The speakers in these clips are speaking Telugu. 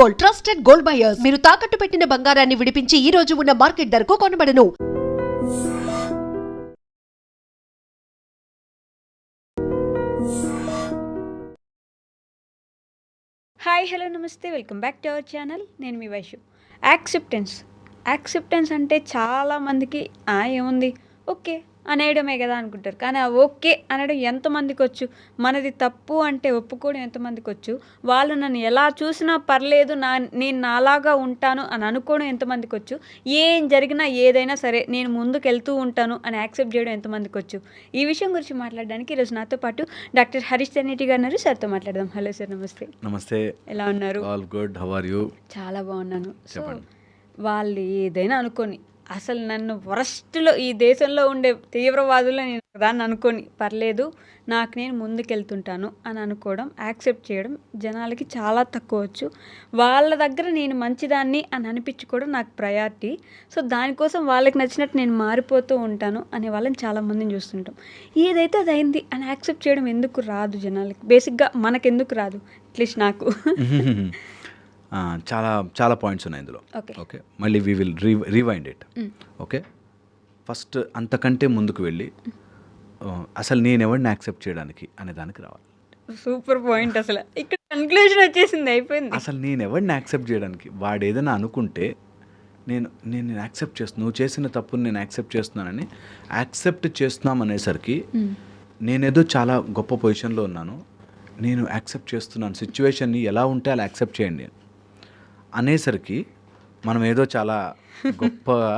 Gold, trusted gold buyers. మీరు తాకట్టు పెట్టిన బంగారాన్ని విడిపించి ఈ రోజు ఉన్న మార్కెట్ ధరకు కొనబడను. హాయ్ హలో నమస్తే, welcome back to our channel. నేను మీ వైషు. యాక్సెప్టెన్స్ అంటే చాలామందికి ఏముంది ఓకే అనేయడమే కదా అనుకుంటారు. కానీ ఆ ఓకే అనడం ఎంతమందికి వచ్చు? మనది తప్పు అంటే ఒప్పుకోవడం ఎంతమందికి వచ్చు? వాళ్ళు నన్ను ఎలా చూసినా పర్లేదు, నేను నాలాగా ఉంటాను అని అనుకోవడం ఎంతమందికి వచ్చు? ఏం జరిగినా ఏదైనా సరే నేను ముందుకు వెళ్తూ ఉంటాను అని యాక్సెప్ట్ చేయడం ఎంతమందికి వచ్చు? ఈ విషయం గురించి మాట్లాడడానికి ఈరోజు నాతో పాటు డాక్టర్ హరీష్ తెన్నేటి గారు ఉన్నారు. సార్తో మాట్లాడదాం. హలో సార్, నమస్తే. నమస్తే. ఎలా ఉన్నారు? All good. How are you? చాలా బాగున్నాను. సో చెప్పండి. వాళ్ళు ఏదైనా అనుకొని, అసలు నన్ను వరస్ట్లో ఈ దేశంలో ఉండే తీవ్రవాదుల్లో నేను దాన్ని అనుకొని పర్లేదు, నాకు నేను ముందుకెళ్తుంటాను అని అనుకోవడం, యాక్సెప్ట్ చేయడం జనాలకి చాలా తక్కువ వచ్చు. వాళ్ళ దగ్గర నేను మంచిదాన్ని అని అనిపించుకోవడం నాకు ప్రయారిటీ. సో దానికోసం వాళ్ళకి నచ్చినట్టు నేను మారిపోతూ ఉంటాను అనే వాళ్ళని చాలామందిని చూస్తుంటాం. ఏదైతే అది అయింది అని యాక్సెప్ట్ చేయడం ఎందుకు రాదు జనాలకి? బేసిక్గా మనకెందుకు రాదు? అట్లీస్ట్ నాకు. చాలా చాలా పాయింట్స్ ఉన్నాయి ఇందులో. ఓకే, మళ్ళీ we will rewind it. Okay, first అంతకంటే ముందుకు వెళ్ళి అసలు నేను ఎవరిని యాక్సెప్ట్ చేయడానికి అనే దానికి రావాలి. Super point. అసలు ఇక్కడ కన్క్లూజన్ వచ్చేసింది, అయిపోయింది. అసలు నేను ఎవరిని యాక్సెప్ట్ చేయడానికి, వాడు ఏదైనా అనుకుంటే నేను యాక్సెప్ట్ చేస్తున్నాను, నువ్వు చేసిన తప్పుని నేను యాక్సెప్ట్ చేస్తున్నానని యాక్సెప్ట్ చేస్తున్నాం అనేసరికి నేనేదో చాలా గొప్ప పొజిషన్లో ఉన్నాను, నేను యాక్సెప్ట్ చేస్తున్నాను, సిచ్యువేషన్ని ఎలా ఉంటే అలా యాక్సెప్ట్ చేయండి అనేసరికి మనం ఏదో చాలా గొప్పగా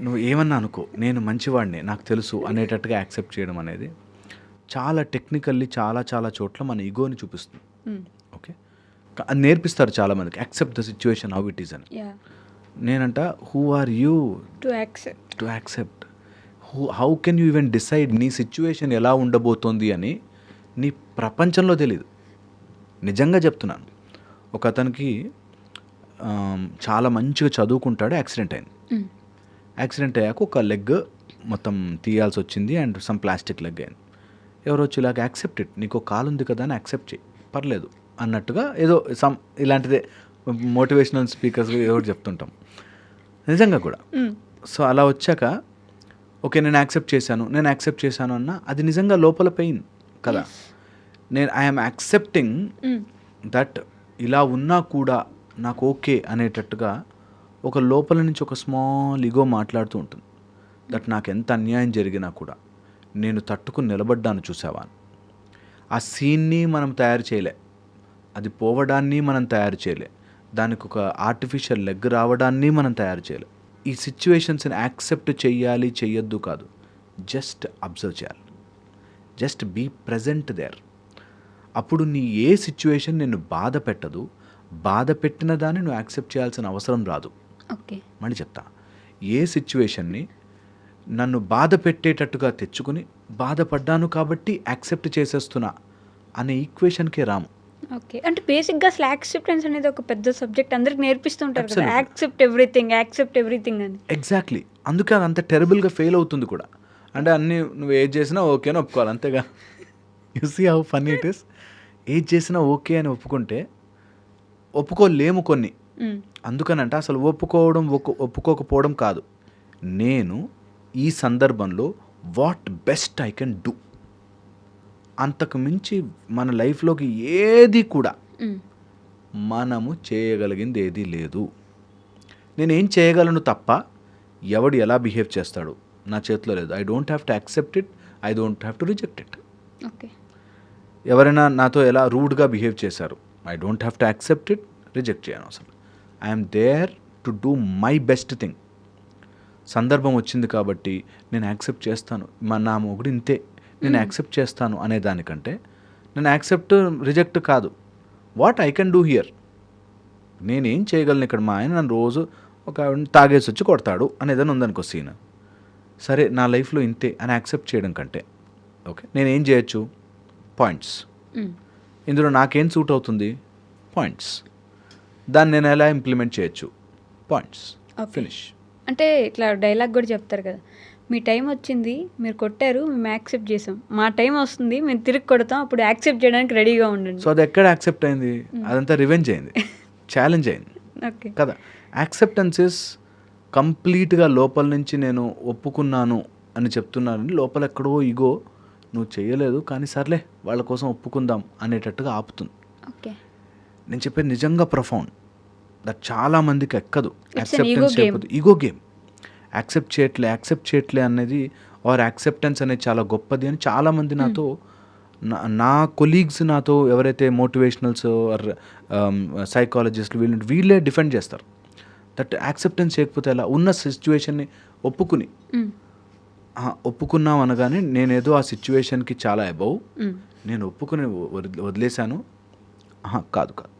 నువ్వు ఏమన్నా అనుకో, నేను మంచివాడిని, నాకు తెలుసు అనేటట్టుగా యాక్సెప్ట్ చేయడం అనేది చాలా టెక్నికల్లీ చాలా చాలా చోట్ల మన ఈగోని చూపిస్తుంది. ఓకే, అది నేర్పిస్తారు చాలామందికి, accept the situation how it is అని. నేనంట, who are you to accept? How can you even decide నీ సిచ్యువేషన్ ఎలా ఉండబోతోంది అని నీ ప్రపంచంలో తెలీదు. నిజంగా చెప్తున్నాను. ఒక అతనికి చాలా మంచిగా చదువుకుంటాడు, యాక్సిడెంట్ అయింది. యాక్సిడెంట్ అయ్యాక ఒక లెగ్ మొత్తం తీయాల్సి వచ్చింది అండ్ సమ్ ప్లాస్టిక్ లెగ్ అయింది. ఎవరో వచ్చి ఇలాగ యాక్సెప్ట్ ఇట్, నీకు కాలు ఉంది కదా అని యాక్సెప్ట్ చేయి, పర్లేదు అన్నట్టుగా ఏదో సమ్ ఇలాంటిదే మోటివేషనల్ స్పీకర్స్ ఏదో చెప్తుంటాం, నిజంగా కూడా. సో అలా వచ్చాక ఓకే నేను యాక్సెప్ట్ చేశాను అన్న అది నిజంగా లోపల పెయిన్ కదా. నేను ఐఎమ్ యాక్సెప్టింగ్ దట్ ఇలా ఉన్నా కూడా నాకు ఓకే అనేటట్టుగా ఒక లోపల నుంచి ఒక స్మాల్ ఈగో మాట్లాడుతూ ఉంటుంది. దట్ నాకు ఎంత అన్యాయం జరిగినా కూడా నేను తట్టుకుని నిలబడ్డాను, చూసావా. ఆ సీన్ని మనం తయారు చేయలే, అది పోవడాన్ని మనం తయారు చేయలే, దానికి ఒక ఆర్టిఫిషియల్ లెగ్ రావడాన్ని మనం తయారు చేయలే. ఈ సిచ్యువేషన్స్ని యాక్సెప్ట్ చెయ్యాలి చెయ్యొద్దు కాదు, జస్ట్ అబ్జర్వ్ చేయాలి, జస్ట్ బీ ప్రజెంట్ దేర్. అప్పుడు నీ ఏ సిచ్యువేషన్ నిన్ను బాధ పెట్టదు, బాధ పెట్టిన దాన్ని నువ్వు యాక్సెప్ట్ చేయాల్సిన అవసరం రాదు. ఓకే, మళ్ళీ చెప్తా, ఏ సిచ్యువేషన్ని నన్ను బాధ పెట్టేటట్టుగా తెచ్చుకుని బాధపడ్డాను కాబట్టి యాక్సెప్ట్ చేసేస్తున్నా అనే ఈక్వేషన్కే రాము. ఓకే, అంటే బేసిక్గా అసలు యాక్సెప్టెన్స్ అనేది ఒక పెద్ద సబ్జెక్ట్, అందరికి నేర్పిస్తుంటారు కదా, యాక్సెప్ట్ ఎవ్రీథింగ్ అని. ఎగ్జాక్ట్లీ, అందుకే అది అంత టెరబుల్గా ఫెయిల్ అవుతుంది కూడా. అంటే అన్నీ నువ్వు ఏది చేసినా ఓకే అని ఒప్పుకోవాలి, అంతేగా. You see how funny it is. ఏది చేసినా ఓకే అని ఒప్పుకోలేము కొన్ని. అందుకనంటే అసలు ఒప్పుకోకపోవడం కాదు, నేను ఈ సందర్భంలో what best I can do, అంతకు మించి మన లైఫ్లోకి ఏది కూడా మనము చేయగలిగింది ఏదీ లేదు. నేనేం చేయగలను తప్ప ఎవడు ఎలా బిహేవ్ చేస్తాడు నా చేతిలో లేదు. I don't have to accept it, I don't have to reject it. Okay, ఎవరైనా నాతో ఎలా రూడ్గా బిహేవ్ చేశారు, I don't have to accept it, reject చేయను అసలు. I'm there to do my best thing. సందర్భం వచ్చింది కాబట్టి నేను యాక్సెప్ట్ చేస్తాను, నా మొగుడు ఇంతే, నేను యాక్సెప్ట్ చేస్తాను అనే దానికంటే నేను యాక్సెప్ట్ రిజెక్ట్ కాదు, what I can do here, నేనేం చేయగలను ఇక్కడ. మా ఆయన నన్ను రోజు ఒక తాగేసి వచ్చి కొడతాడు అనేదని ఉందనుకో సీన్, సరే నా లైఫ్లో ఇంతే అని యాక్సెప్ట్ చేయడం కంటే ఓకే నేనేం చేయొచ్చు, పాయింట్స్, ఇందులో నాకేం సూట్ అవుతుంది, పాయింట్స్, దాన్ని నేను ఎలా ఇంప్లిమెంట్ చేయొచ్చు, పాయింట్స్, ఫినిష్. అంటే ఇట్లా డైలాగ్ కూడా చెప్తారు కదా, మీ టైం వచ్చింది, మీరు కొట్టారు, మేము యాక్సెప్ట్ చేసాం, మా టైం వస్తుంది, మేము తిరిగి కొడతాం, అప్పుడు యాక్సెప్ట్ చేయడానికి రెడీగా ఉండండి. సో అది ఎక్కడ యాక్సెప్ట్ అయింది, అదంతా రివెంజ్ అయింది. ఛాలెంజ్ అయింది ఓకే. కదా. యాక్సెప్టెన్స్ ఇస్ కంప్లీట్గా లోపల నుంచి నేను ఒప్పుకున్నాను అని చెప్తున్నానని లోపల ఎక్కడో ఇగో నువ్వు చేయలేదు కానీ సర్లే వాళ్ళ కోసం ఒప్పుకుందాం అనేటట్టుగా ఆపుతుంది. ఓకే. నేను చెప్పేది నిజంగా ప్రొఫౌండ్, దట్ చాలా మందికి ఎక్కదు. ego acceptance game. చేయకపోతే ఈగో గేమ్. యాక్సెప్ట్ చేయట్లే అనేది ఆర్ యాక్సెప్టెన్స్ అనేది చాలా గొప్పది అని చాలామంది నాతో నా కొలీగ్స్ నాతో ఎవరైతే మోటివేషనల్స్ ఆర్ సైకాలజిస్టులు వీళ్ళే డిఫెండ్ చేస్తారు. దట్ యాక్సెప్టెన్స్ చేయకపోతే ఎలా ఉన్న సిచ్యువేషన్ని ఒప్పుకున్నాం అనగానే నేనేదో ఆ సిచ్యువేషన్కి చాలా అబౌవ్ నేను ఒప్పుకుని వదిలేశాను. కాదు కాదు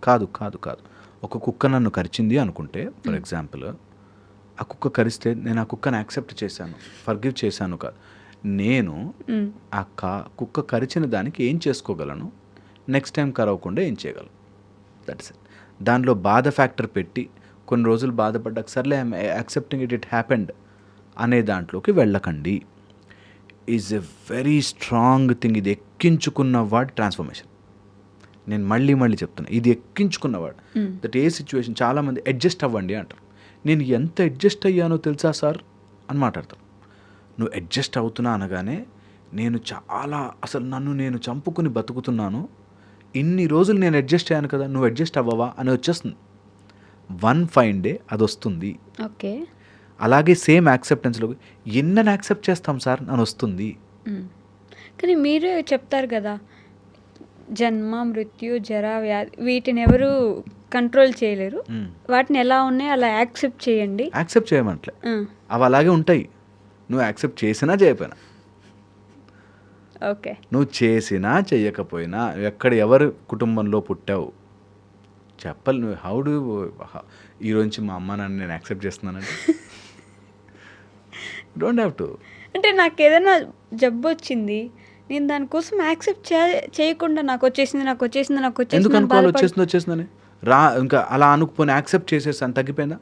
కాదు కాదు కాదు ఒక కుక్క నన్ను కరిచింది అనుకుంటే ఫర్ ఎగ్జాంపుల్, ఆ కుక్క కరిస్తే నేను ఆ కుక్కను యాక్సెప్ట్ చేశాను, ఫర్గివ్ చేశాను కాదు, నేను ఆ కుక్క కరిచిన దానికి ఏం చేసుకోగలను, నెక్స్ట్ టైం కరవకుండా ఏం చేయగలను, దట్స్ ఇట్. దానిలో బాధ ఫ్యాక్టర్ పెట్టి కొన్ని రోజులు బాధపడ్డాక సర్లే ఐఎమ్ యాక్సెప్టింగ్ ఇట్ హ్యాపెండ్ అనే దాంట్లోకి వెళ్ళకండి. Is a very strong thing. ఇది ఎక్కించుకున్నవాడు ట్రాన్స్ఫర్మేషన్. నేను మళ్ళీ చెప్తున్నా, ఇది ఎక్కించుకున్నవాడు. దట్ ఏ సిచ్యువేషన్ చాలామంది అడ్జస్ట్ అవ్వండి అంటారు. నేను ఎంత అడ్జస్ట్ అయ్యానో తెలుసా సార్ అని మాట్లాడతాను. నువ్వు అడ్జస్ట్ అవుతున్నా అనగానే నేను చాలా అసలు నన్ను నేను చంపుకుని బతుకుతున్నాను, ఇన్ని రోజులు నేను అడ్జస్ట్ అయ్యాను కదా, నువ్వు అడ్జస్ట్ అవ్వవా అని వచ్చేస్తుంది. వన్ ఫైన్ డే అది వస్తుంది. ఓకే. అలాగే సేమ్ యాక్సెప్టెన్స్లో ఎన్నని యాక్సెప్ట్ చేస్తాం సార్ అని వస్తుంది. కానీ మీరే చెప్తారు కదా, జన్మ, మృత్యు, జర, వ్యాధి వీటిని ఎవరు కంట్రోల్ చేయలేరు, వాటిని ఎలా ఉన్నాయో అలా యాక్సెప్ట్ చేయండి. యాక్సెప్ట్ చేయమంటలే, అవి అలాగే ఉంటాయి. నువ్వు యాక్సెప్ట్ చేసినా చేయకపోయినా, ఓకే, నువ్వు చేసినా చెయ్యకపోయినా, ఎవరి కుటుంబంలో పుట్టావు చెప్పాలి. నువ్వు హౌ డూ ఈరోజు మా అమ్మ నాన్న నేను యాక్సెప్ట్ చేస్తున్నానంటే డోంట్ హ్యావ్ టు. అంటే నాకు ఏదైనా జబ్బు వచ్చింది, నేను దానికోసం యాక్సెప్ట్ చేయకుండా నాకు వచ్చేసింది ఎందుకు అనుకోవాలి వచ్చేసిందని ఇంకా అలా అనుకుని యాక్సెప్ట్ చేసేసాను తగ్గిపోయిందా.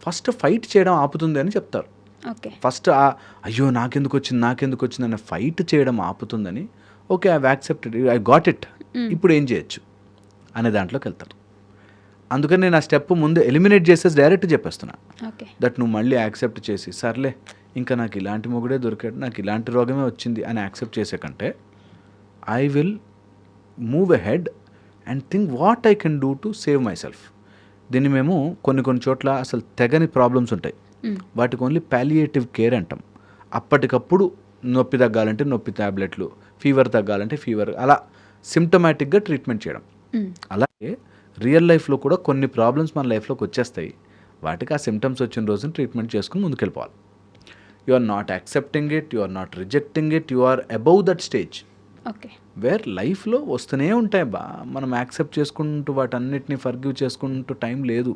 ఫస్ట్ ఫైట్ చేయడం ఆపుతుంది అని చెప్తారు. ఓకే. ఫస్ట్ అయ్యో నాకెందుకు వచ్చింది అనే ఫైట్ చేయడం ఆపుతుందని. Okay, I accepted, I got it, ఇప్పుడు ఏం చేయొచ్చు అనే దాంట్లోకి వెళ్తారు. అందుకని నేను ఆ స్టెప్ ముందు ఎలిమినేట్ చేసేసి డైరెక్ట్ చెప్పేస్తున్నా. ఓకే. దట్ నువ్వు మళ్ళీ యాక్సెప్ట్ చేసి సర్లే ఇంకా నాకు ఇలాంటి మొగుడే దొరికాడు, నాకు ఇలాంటి రోగమే వచ్చింది అని యాక్సెప్ట్ చేసే కంటే I will move ahead and think what I can do to save my self. దీన్ని మేము కొన్ని చోట్ల అసలు తెగని ప్రాబ్లమ్స్ ఉంటాయి, వాటికి ఓన్లీ పాలియేటివ్ కేర్ అంటాం. అప్పటికప్పుడు నొప్పి తగ్గాలంటే నొప్పి ట్యాబ్లెట్లు, ఫీవర్ తగ్గాలంటే ఫీవర్, అలా సిమ్టమాటిక్గా ట్రీట్మెంట్ చేయడం. అలాగే రియల్ లైఫ్లో కూడా కొన్ని ప్రాబ్లమ్స్ మన లైఫ్లోకి వచ్చేస్తాయి, వాటికి ఆ సిమ్టమ్స్ వచ్చిన రోజున ట్రీట్మెంట్ చేసుకుని ముందుకెళ్ళిపోవాలి. You are not accepting it, you are not rejecting it, you are above that stage. Okay. Where లైఫ్లో వస్తూనే ఉంటాయి మనం యాక్సెప్ట్ చేసుకుంటూ వాటన్నిటిని ఫర్గివ్ చేసుకుంటూ టైం లేదు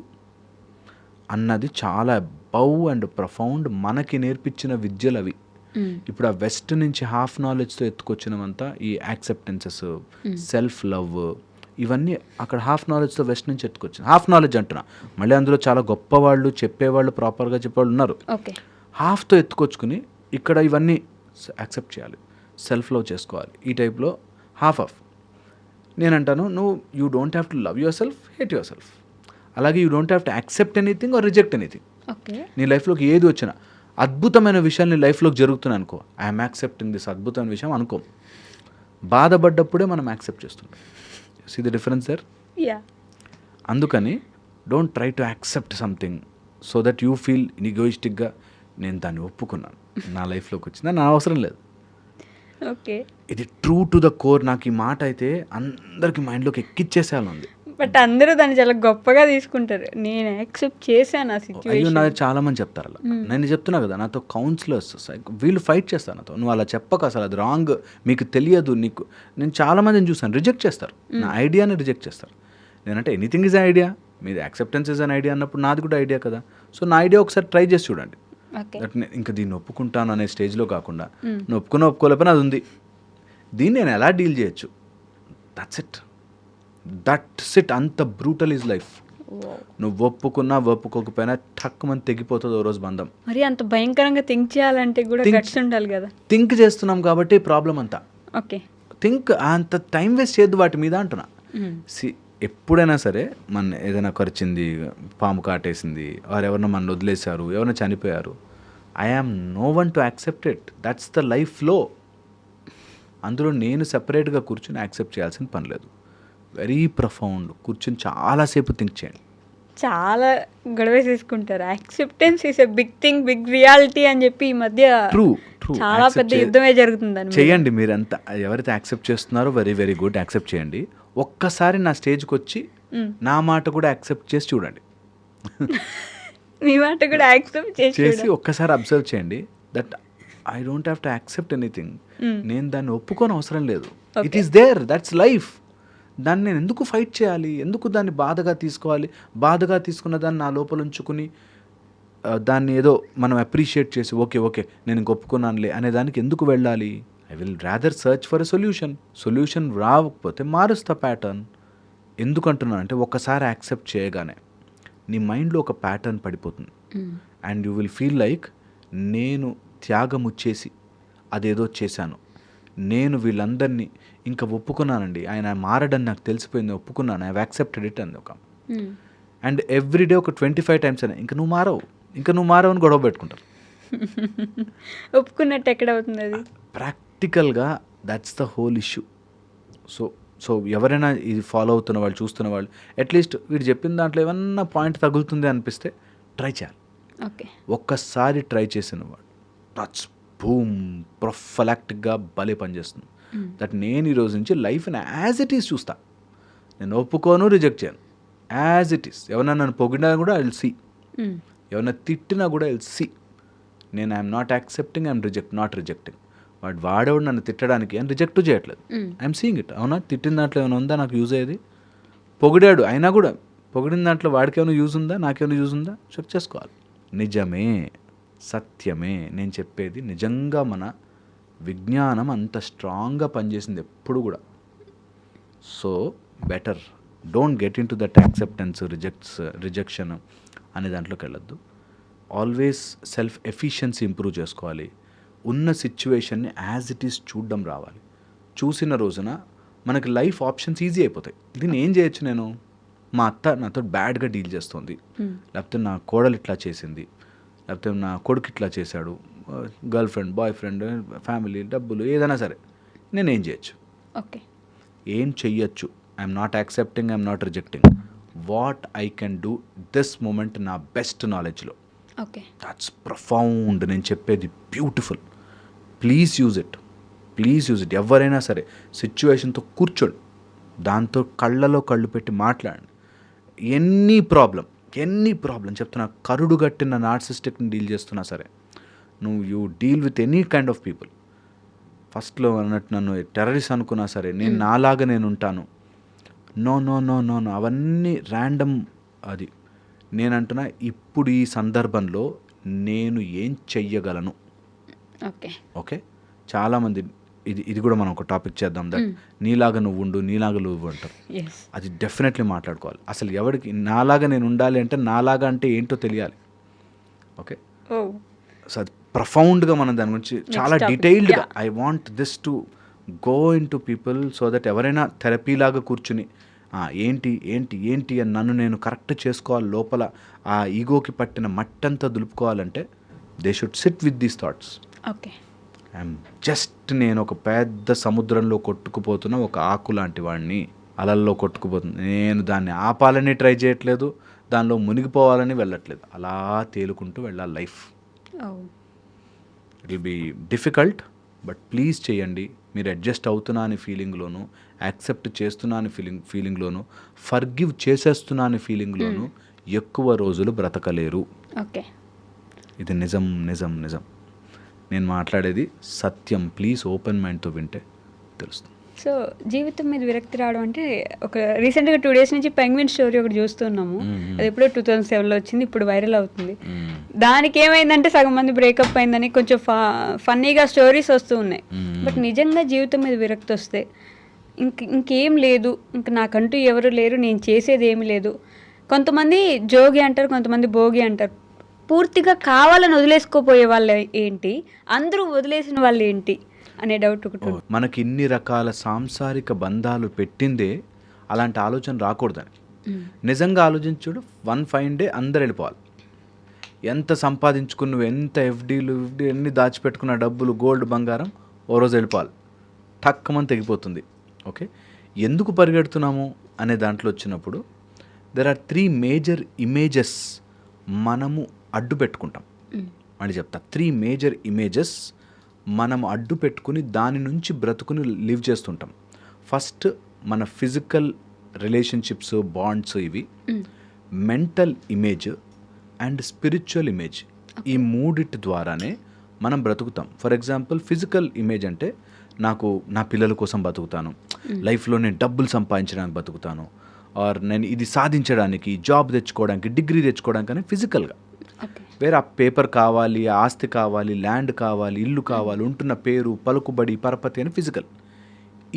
అన్నది చాలా అబౌవ్ అండ్ ప్రొఫౌండ్ మనకి నేర్పించిన విద్యలు అవి. ఇప్పుడు ఆ వెస్ట్ నుంచి హాఫ్ నాలెడ్జ్తో ఎత్తుకొచ్చినవంతా ఈ యాక్సెప్టెన్సెస్, సెల్ఫ్ లవ్, ఇవన్నీ అక్కడ హాఫ్ నాలెడ్జ్తో వెస్ట్ నుంచి ఎత్తుకొచ్చింది. హాఫ్ నాలెడ్జ్ అంటున్నా, మళ్ళీ అందులో చాలా గొప్పవాళ్ళు చెప్పేవాళ్ళు, ప్రాపర్గా చెప్పేవాళ్ళు ఉన్నారు. ఓకే. హాఫ్తో ఎత్తుకొచ్చుకుని ఇక్కడ ఇవన్నీ యాక్సెప్ట్ చేయాలి, సెల్ఫ్ లవ్ చేసుకోవాలి, ఈ టైప్లో హాఫ్. నేనంటాను నువ్వు you don't have to love yourself, hate yourself. అలాగే you don't have to accept anything or reject anything. Okay. నీ లైఫ్లోకి ఏది వచ్చినా అద్భుతమైన విషయాలు నీ లైఫ్లోకి జరుగుతున్నాయి అనుకో, ఐఎమ్ యాక్సెప్టింగ్ దిస్ అద్భుతమైన విషయం అనుకో. బాధపడ్డప్పుడే మనం యాక్సెప్ట్ చేస్తుంటాం. See the difference there. Yeah. అందుకని don't try to accept something so that you feel ఈగోయిస్టిక్గా నేను దాన్ని ఒప్పుకున్నాను, నా లైఫ్లోకి వచ్చిందా, నా అవసరం లేదు. ఓకే. ఇది ట్రూ టు ద కోర్. నాకు ఈ మాట అయితే అందరికి మైండ్లోకి ఎక్కిచ్చేసేయాలి ఉంది. బట్ అందరూ దాన్ని చాలా గొప్పగా తీసుకుంటారు, నేను యాక్సెప్ట్ చేశాను ఆ అయ్యో సిచ్యువేషన్. నాది చాలా మంది చెప్తారు అలా. నేను చెప్తున్నా కదా, నాతో కౌన్సిలర్స్ వీళ్ళు ఫైట్ చేస్తారు నాతో, నువ్వు అలా చెప్పక, అసలు అది రాంగ్, మీకు తెలియదు నీకు. నేను చాలా మందిని చూసాను రిజెక్ట్ చేస్తారు, నా ఐడియాని రిజెక్ట్ చేస్తారు. నేనంటే ఎనీథింగ్ ఈజ్ ఐడియా, మీది యాక్సెప్టెన్స్ ఇస్ అన్ ఐడియా అన్నప్పుడు నాది కూడా ఐడియా కదా. సో నా ఐడియా ఒకసారి ట్రై చేసి చూడండి. దట్ ఇంకా దీన్ని ఒప్పుకుంటాను అనే స్టేజ్లో కాకుండా నువ్వు ఒప్పుకోలేకపోయినా అది ఉంది, దీన్ని నేను ఎలా డీల్ చేయొచ్చు, దట్స్ ఇట్. అంత బ్రూటల్ ఈజ్ లైఫ్. నువ్వు ఒప్పుకున్నా ఒప్పుకోకపోయినా టక్ మంది తెగిపోతుంది ఓ రోజు బంధం. మరి అంత భయంకరంగా థింక్ చేయాలంటే కూడా గట్స్ ఉండాలి కదా. థింక్ చేస్తున్నాం కాబట్టి ప్రాబ్లం అంతా. ఓకే. థింక్ అంత టైం వేస్ట్ చేయొద్దు వాటి మీద అంటున్నా. ఎప్పుడైనా సరే మన ఏదైనా ఖర్చింది, పాము కాటేసింది, వారు ఎవరన్నా మన వదిలేశారు, ఎవరైనా చనిపోయారు, I am no one to accept it. That's the life flow. అందులో నేను సెపరేట్గా కూర్చొని యాక్సెప్ట్ చేయాల్సిన పని లేదు. వెరీ ప్రొఫౌండ్ కూర్చొని చాలాసేపు థింక్ చేయండి. చాలా గొడవేసేసుకుంటారు. Acceptance is a big thing, big reality అని చెప్పి ఈ మధ్య ట్రూ చాలా పెద్ద యుద్ధమే జరుగుతుందని చేయండి. మీరంతా ఎవరైతే యాక్సెప్ట్ చేస్తున్నారో వెరీ వెరీ గుడ్, యాక్సెప్ట్ చేయండి. ఒక్కసారి నా స్టేజ్కి వచ్చి నా మాట కూడా యాక్సెప్ట్ చేసి చూడండి. మీ మాట కూడా యాక్సెప్ట్ చేసి ఒక్కసారి అబ్జర్వ్ చేయండి. That I don't have to accept anything. నేను దాన్ని ఒప్పుకోని అవసరం లేదు. It is there, that's life. దాన్ని నేను ఎందుకు ఫైట్ చేయాలి, ఎందుకు దాన్ని బాధగా తీసుకోవాలి? బాధగా తీసుకున్న దాన్ని నా లోపల ఉంచుకుని దాన్ని ఏదో మనం అప్రిషియేట్ చేసి ఓకే నేను ఇంక ఒప్పుకున్నానులే అనే దానికి ఎందుకు వెళ్ళాలి? I will rather search for a solution రాకపోతే మారుస్తా ప్యాటర్న్. ఎందుకంటున్నాను అంటే ఒక్కసారి యాక్సెప్ట్ చేయగానే నీ మైండ్లో ఒక ప్యాటర్న్ పడిపోతుంది. And you will feel like నేను త్యాగము చేసి అదేదో చేశాను, నేను వీళ్ళందరినీ ఇంకా ఒప్పుకున్నానండి, ఆయన మారడని నాకు తెలిసిపోయింది, ఒప్పుకున్నాను, ఐ హావ్ యాక్సెప్టెడ్ ఇట్ అంది ఒక. అండ్ ఎవ్రీడే ఒక 25 times అయినా ఇంకా నువ్వు మారవు అని గొడవ పెట్టుకుంటారు. ఒప్పుకున్నట్టు ఎక్కడ అవుతుంది అది? ప్రాక్టికల్గా that's the whole issue. So ఎవరైనా ఇది ఫాలో అవుతున్న వాళ్ళు, చూస్తున్న వాళ్ళు, అట్లీస్ట్ వీడు చెప్పిన దాంట్లో ఏమన్నా పాయింట్ తగులుతుంది అనిపిస్తే ట్రై చేయాలి. ఓకే, ఒక్కసారి ట్రై చేసిన వాడు టచ్ బూమ్ ప్రొఫలాక్టిక్గా భలే పనిచేస్తుంది. దట్ నేను ఈరోజు నుంచి లైఫ్ని యాజ్ ఇట్ ఈస్ చూస్తా. నేను ఒప్పుకోను, రిజెక్ట్ చేయను, యాజ్ ఇట్ ఈస్. ఎవరైనా నన్ను పొగిడినా కూడా ఐ విల్ సీ, ఎవరైనా తిట్టినా కూడా ఐ విల్ సీ. నేను I'm not accepting, I'm not rejecting. వాడేవాడు నన్ను తిట్టడానికి అని రిజెక్ట్ చేయట్లేదు, ఐఎమ్ సీయింగ్ ఇట్. అవునా, తిట్టిన దాంట్లో ఏమైనా ఉందా నాకు యూజ్ అయ్యేది? పొగిడాడు అయినా కూడా పొగిడిన దాంట్లో వాడికి ఏమైనా యూజ్ ఉందా, నాకేమైనా యూజ్ ఉందా చెక్ చేసుకోవాలి. నిజమే, సత్యమే నేను చెప్పేది. నిజంగా మన విజ్ఞానం అంత స్ట్రాంగ్గా పనిచేసింది ఎప్పుడు కూడా. So better don't get in to that acceptance, rejection అనే దాంట్లోకి వెళ్ళొద్దు. ఆల్వేస్ సెల్ఫ్ ఎఫిషియన్సీ ఇంప్రూవ్ చేసుకోవాలి. ఉన్న సిచ్యువేషన్ని యాజ్ ఇట్ ఈస్ చూడడం రావాలి. చూసిన రోజున మనకి లైఫ్ ఆప్షన్స్ ఈజీ అయిపోతాయి. దీన్ని ఏం చేయొచ్చు? నేను మా అత్త నాతో బ్యాడ్గా డీల్ చేస్తుంది, లేకపోతే నా కోడలు ఇట్లా చేసింది, లేకపోతే నా కొడుకు ఇట్లా చేశాడు, girlfriend, boyfriend, family, డబ్బులు, ఏదైనా సరే నేనేం చేయొచ్చు? ఓకే, ఏం చెయ్యొచ్చు? I'm not accepting, I'm not rejecting. What I can do this moment నా బెస్ట్ నాలెడ్జ్లో. Okay, that's profound. నేను చెప్పేది బ్యూటిఫుల్. Please use it. ఎవరైనా సరే సిచ్యువేషన్తో కూర్చోండి, దాంతో కళ్ళలో కళ్ళు పెట్టి మాట్లాడండి. ఎనీ ప్రాబ్లం చెప్తున్నా, కరుడు గట్టిన నార్సిస్టిక్ని డీల్ చేస్తున్నా సరే, you deal with any kind of people. ఫస్ట్లో అన్నట్టు నన్ను టెర్రరిస్ట్ అనుకున్నా సరే, నేను నాలాగా నేను ఉంటాను. నో, అవన్నీ ర్యాండమ్. అది నేను అంటున్నా, ఇప్పుడు ఈ సందర్భంలో నేను ఏం చెయ్యగలను. ఓకే, చాలామంది ఇది కూడా మనం ఒక టాపిక్ చేద్దాం. దట్ నీలాగా నువ్వు ఉండు, నీలాగా నువ్వు అంటారు. అది డెఫినెట్లీ మాట్లాడుకోవాలి. అసలు ఎవరికి నాలాగా నేను ఉండాలి అంటే నాలాగా అంటే ఏంటో తెలియాలి. ఓకే, సో అది ప్రొఫౌండ్గా మనం దాని గురించి చాలా డీటెయిల్డ్గా I want this to go in to people so that ఎవరైనా థెరపీలాగా కూర్చుని ఏంటి అని నన్ను నేను కరెక్ట్ చేసుకోవాలి, లోపల ఆ ఈగోకి పట్టిన మట్టంతా దులుపుకోవాలంటే they should sit with these thoughts. Okay, I'm just నేను ఒక పెద్ద సముద్రంలో కొట్టుకుపోతున్న ఒక ఆకు లాంటి వాడిని, అలల్లో కొట్టుకుపోతుంది. నేను దాన్ని ఆపాలని ట్రై చేయట్లేదు, దానిలో మునిగిపోవాలని వెళ్ళట్లేదు, అలా తేలుకుంటూ వెళ్ళాలి life. It will be difficult, but please చేయండి. మీరు అడ్జస్ట్ అవుతున్నా అని ఫీలింగ్లోను, యాక్సెప్ట్ చేస్తున్నా అని ఫీలింగ్లోను, ఫర్గివ్ చేసేస్తున్నా అని ఫీలింగ్లోను ఎక్కువ రోజులు బ్రతకలేరు. ఓకే, ఇది నిజం. నేను మాట్లాడేది సత్యం. ప్లీజ్ ఓపెన్ మైండ్తో వింటే తెలుస్తుంది. సో జీవితం మీద విరక్తి రావడం అంటే, ఒక రీసెంట్గా 2 days నుంచి పెంగ్విన్ స్టోరీ ఒకటి చూస్తున్నాము. అది ఎప్పుడో 2007లో వచ్చింది, ఇప్పుడు వైరల్ అవుతుంది. దానికి ఏమైందంటే సగం మంది బ్రేకప్ అయిందని కొంచెం ఫన్నీగా స్టోరీస్ వస్తూ ఉన్నాయి. బట్ నిజంగా జీవితం మీద విరక్తి వస్తే ఇంకేం లేదు, ఇంక నాకంటూ ఎవరు లేరు, నేను చేసేది ఏమీ లేదు. కొంతమంది జోగి అంటారు, కొంతమంది భోగి అంటారు. పూర్తిగా కావాలని వదిలేసుకోపోయే వాళ్ళు ఏంటి, అందరూ వదిలేసిన వాళ్ళు ఏంటి అనే డౌట్ ఒకటి. మనకి ఇన్ని రకాల సాంసారిక బంధాలు పెట్టిందే అలాంటి ఆలోచన రాకూడదని. నిజంగా ఆలోచించుడు, వన్ ఫైన్ డే అందరు వెళ్ళిపోవాలి. ఎంత సంపాదించుకుని నువ్వు ఎంత ఎఫ్డీలు ఎన్ని దాచిపెట్టుకున్న డబ్బులు గోల్డ్ బంగారం ఓ రోజు వెళ్ళిపోవాలి, టక్కమని తెగిపోతుంది. ఓకే, ఎందుకు పరిగెడుతున్నాము అనే దాంట్లో వచ్చినప్పుడు దెర్ ఆర్ 3 మేజర్ ఇమేజెస్ మనము అడ్డు పెట్టుకుంటాం. మళ్ళీ చెప్తా, 3 మేజర్ ఇమేజెస్ మనం అడ్డు పెట్టుకుని దాని నుంచి బ్రతుకుని లివ్ చేస్తుంటాం. ఫస్ట్ మన ఫిజికల్ రిలేషన్షిప్స్, బాండ్స్, ఇవి mental image and spiritual image. ఈ మూడిటి ద్వారానే మనం బ్రతుకుతాం. ఫర్ ఎగ్జాంపుల్ ఫిజికల్ ఇమేజ్ అంటే నాకు నా పిల్లల కోసం బతుకుతాను, లైఫ్లో నేను డబ్బులు సంపాదించడానికి బతుకుతాను, ఆర్ నేను ఇది సాధించడానికి, జాబ్ తెచ్చుకోవడానికి, డిగ్రీ తెచ్చుకోవడానికి అని ఫిజికల్గా. వేరే ఆ పేపర్ కావాలి, ఆస్తి కావాలి, ల్యాండ్ కావాలి, ఇల్లు కావాలి, ఉంటున్న పేరు, పలుకుబడి, పరపతి అని ఫిజికల్.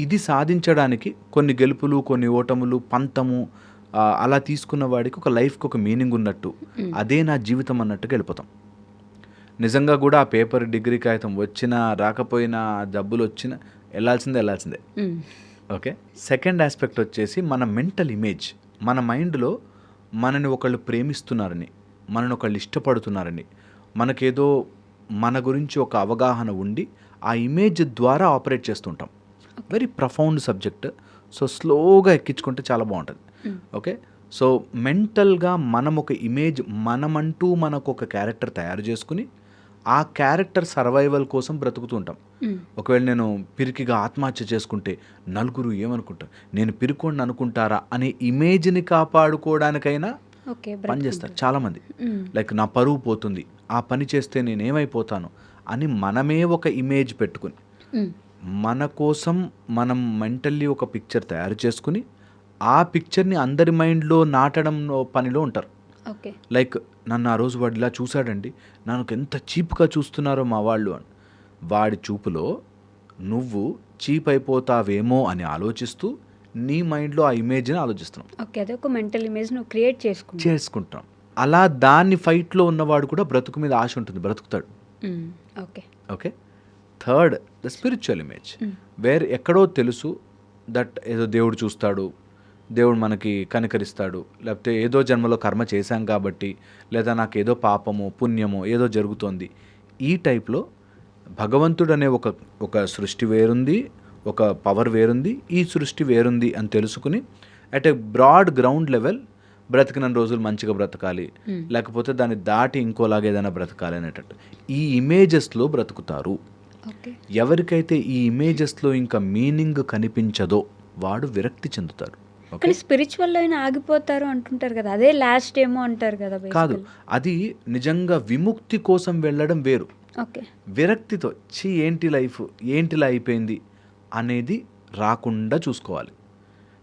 ఇది సాధించడానికి కొన్ని గెలుపులు, కొన్ని ఓటములు, పంతము అలా తీసుకున్న వాడికి ఒక లైఫ్కి ఒక మీనింగ్ ఉన్నట్టు, అదే నా జీవితం అన్నట్టుగా వెళ్ళిపోతాం. నిజంగా కూడా ఆ పేపర్, డిగ్రీ కాగితం వచ్చినా రాకపోయినా, డబ్బులు వచ్చినా వెళ్ళాల్సిందే. ఓకే, సెకండ్ ఆస్పెక్ట్ వచ్చేసి మన మెంటల్ ఇమేజ్. మన మైండ్లో మనని ఒకళ్ళు ప్రేమిస్తున్నారని, మనని ఒకళ్ళు ఇష్టపడుతున్నారని, మనకేదో మన గురించి ఒక అవగాహన ఉండి ఆ ఇమేజ్ ద్వారా ఆపరేట్ చేస్తుంటాం. Very profound subject. సో స్లోగా ఎక్కించుకుంటే చాలా బాగుంటుంది. ఓకే, సో మెంటల్గా మనం ఒక ఇమేజ్, మనమంటూ మనకు ఒక క్యారెక్టర్ తయారు చేసుకుని ఆ క్యారెక్టర్ సర్వైవల్ కోసం బ్రతుకుతూ ఉంటాం. ఒకవేళ నేను పిరికిగా ఆత్మహత్య చేసుకుంటే నలుగురు ఏమనుకుంటారు, నేను పిరికోండి అనుకుంటారా అనే ఇమేజ్ని కాపాడుకోవడానికైనా పనిచేస్తారు చాలామంది. లైక్ నా పరువు పోతుంది, ఆ పని చేస్తే నేను ఏమైపోతాను అని మనమే ఒక ఇమేజ్ పెట్టుకుని మన కోసం మనం మెంటల్లీ ఒక పిక్చర్ తయారు చేసుకుని ఆ పిక్చర్ని అందరి మైండ్లో నాటడం పనిలో ఉంటారు. లైక్ నన్ను ఆ రోజు వాడు ఇలా చూశాడండి, నాకు ఎంత చీప్గా చూస్తున్నారో మా వాళ్ళు అని. వాడి చూపులో నువ్వు చీప్ అయిపోతావేమో అని ఆలోచిస్తూ నీ మైండ్లో ఆ ఇమేజ్ని ఆలోచిస్తున్నావు. ఓకే, అదే ఒక మెంటల్ ఇమేజ్ నువ్వు క్రియేట్ చేసుకుంటాం. అలా దాన్ని ఫైట్లో ఉన్నవాడు కూడా బ్రతుకు మీద ఆశ ఉంటుంది, బ్రతుకుతాడు. Okay, third the spiritual image, where ఎక్కడో తెలుసు దట్ ఏదో దేవుడు చూస్తాడు, దేవుడు మనకి కనికరిస్తాడు, లేకపోతే ఏదో జన్మలో కర్మ చేశాం కాబట్టి, లేదా నాకు ఏదో పాపమో పుణ్యమో ఏదో జరుగుతోంది. ఈ టైప్లో భగవంతుడు అనే ఒక సృష్టి వేరుంది, ఒక పవర్ వేరుంది, ఈ సృష్టి వేరుంది అని తెలుసుకుని at a broad ground level బ్రతికిన రోజులు మంచిగా బ్రతకాలి, లేకపోతే దాన్ని దాటి ఇంకోలాగా ఏదైనా బ్రతకాలి అనేటట్టు ఈ ఇమేజెస్లో బ్రతుకుతారు. ఎవరికైతే ఈ ఇమేజెస్లో ఇంకా మీనింగ్ కనిపించదో వాడు విరక్తి చెందుతాడు. కానీ స్పిరిచువల్ అయినా ఆగిపోతారు అంటుంటారు కదా, అదే లాస్ట్ ఏమో అంటారు కదా. కాదు, అది నిజంగా విముక్తి కోసం వెళ్ళడం వేరు. విరక్తితో ఏంటి లైఫ్, ఏంటిలా అయిపోయింది అనేది రాకుండా చూసుకోవాలి.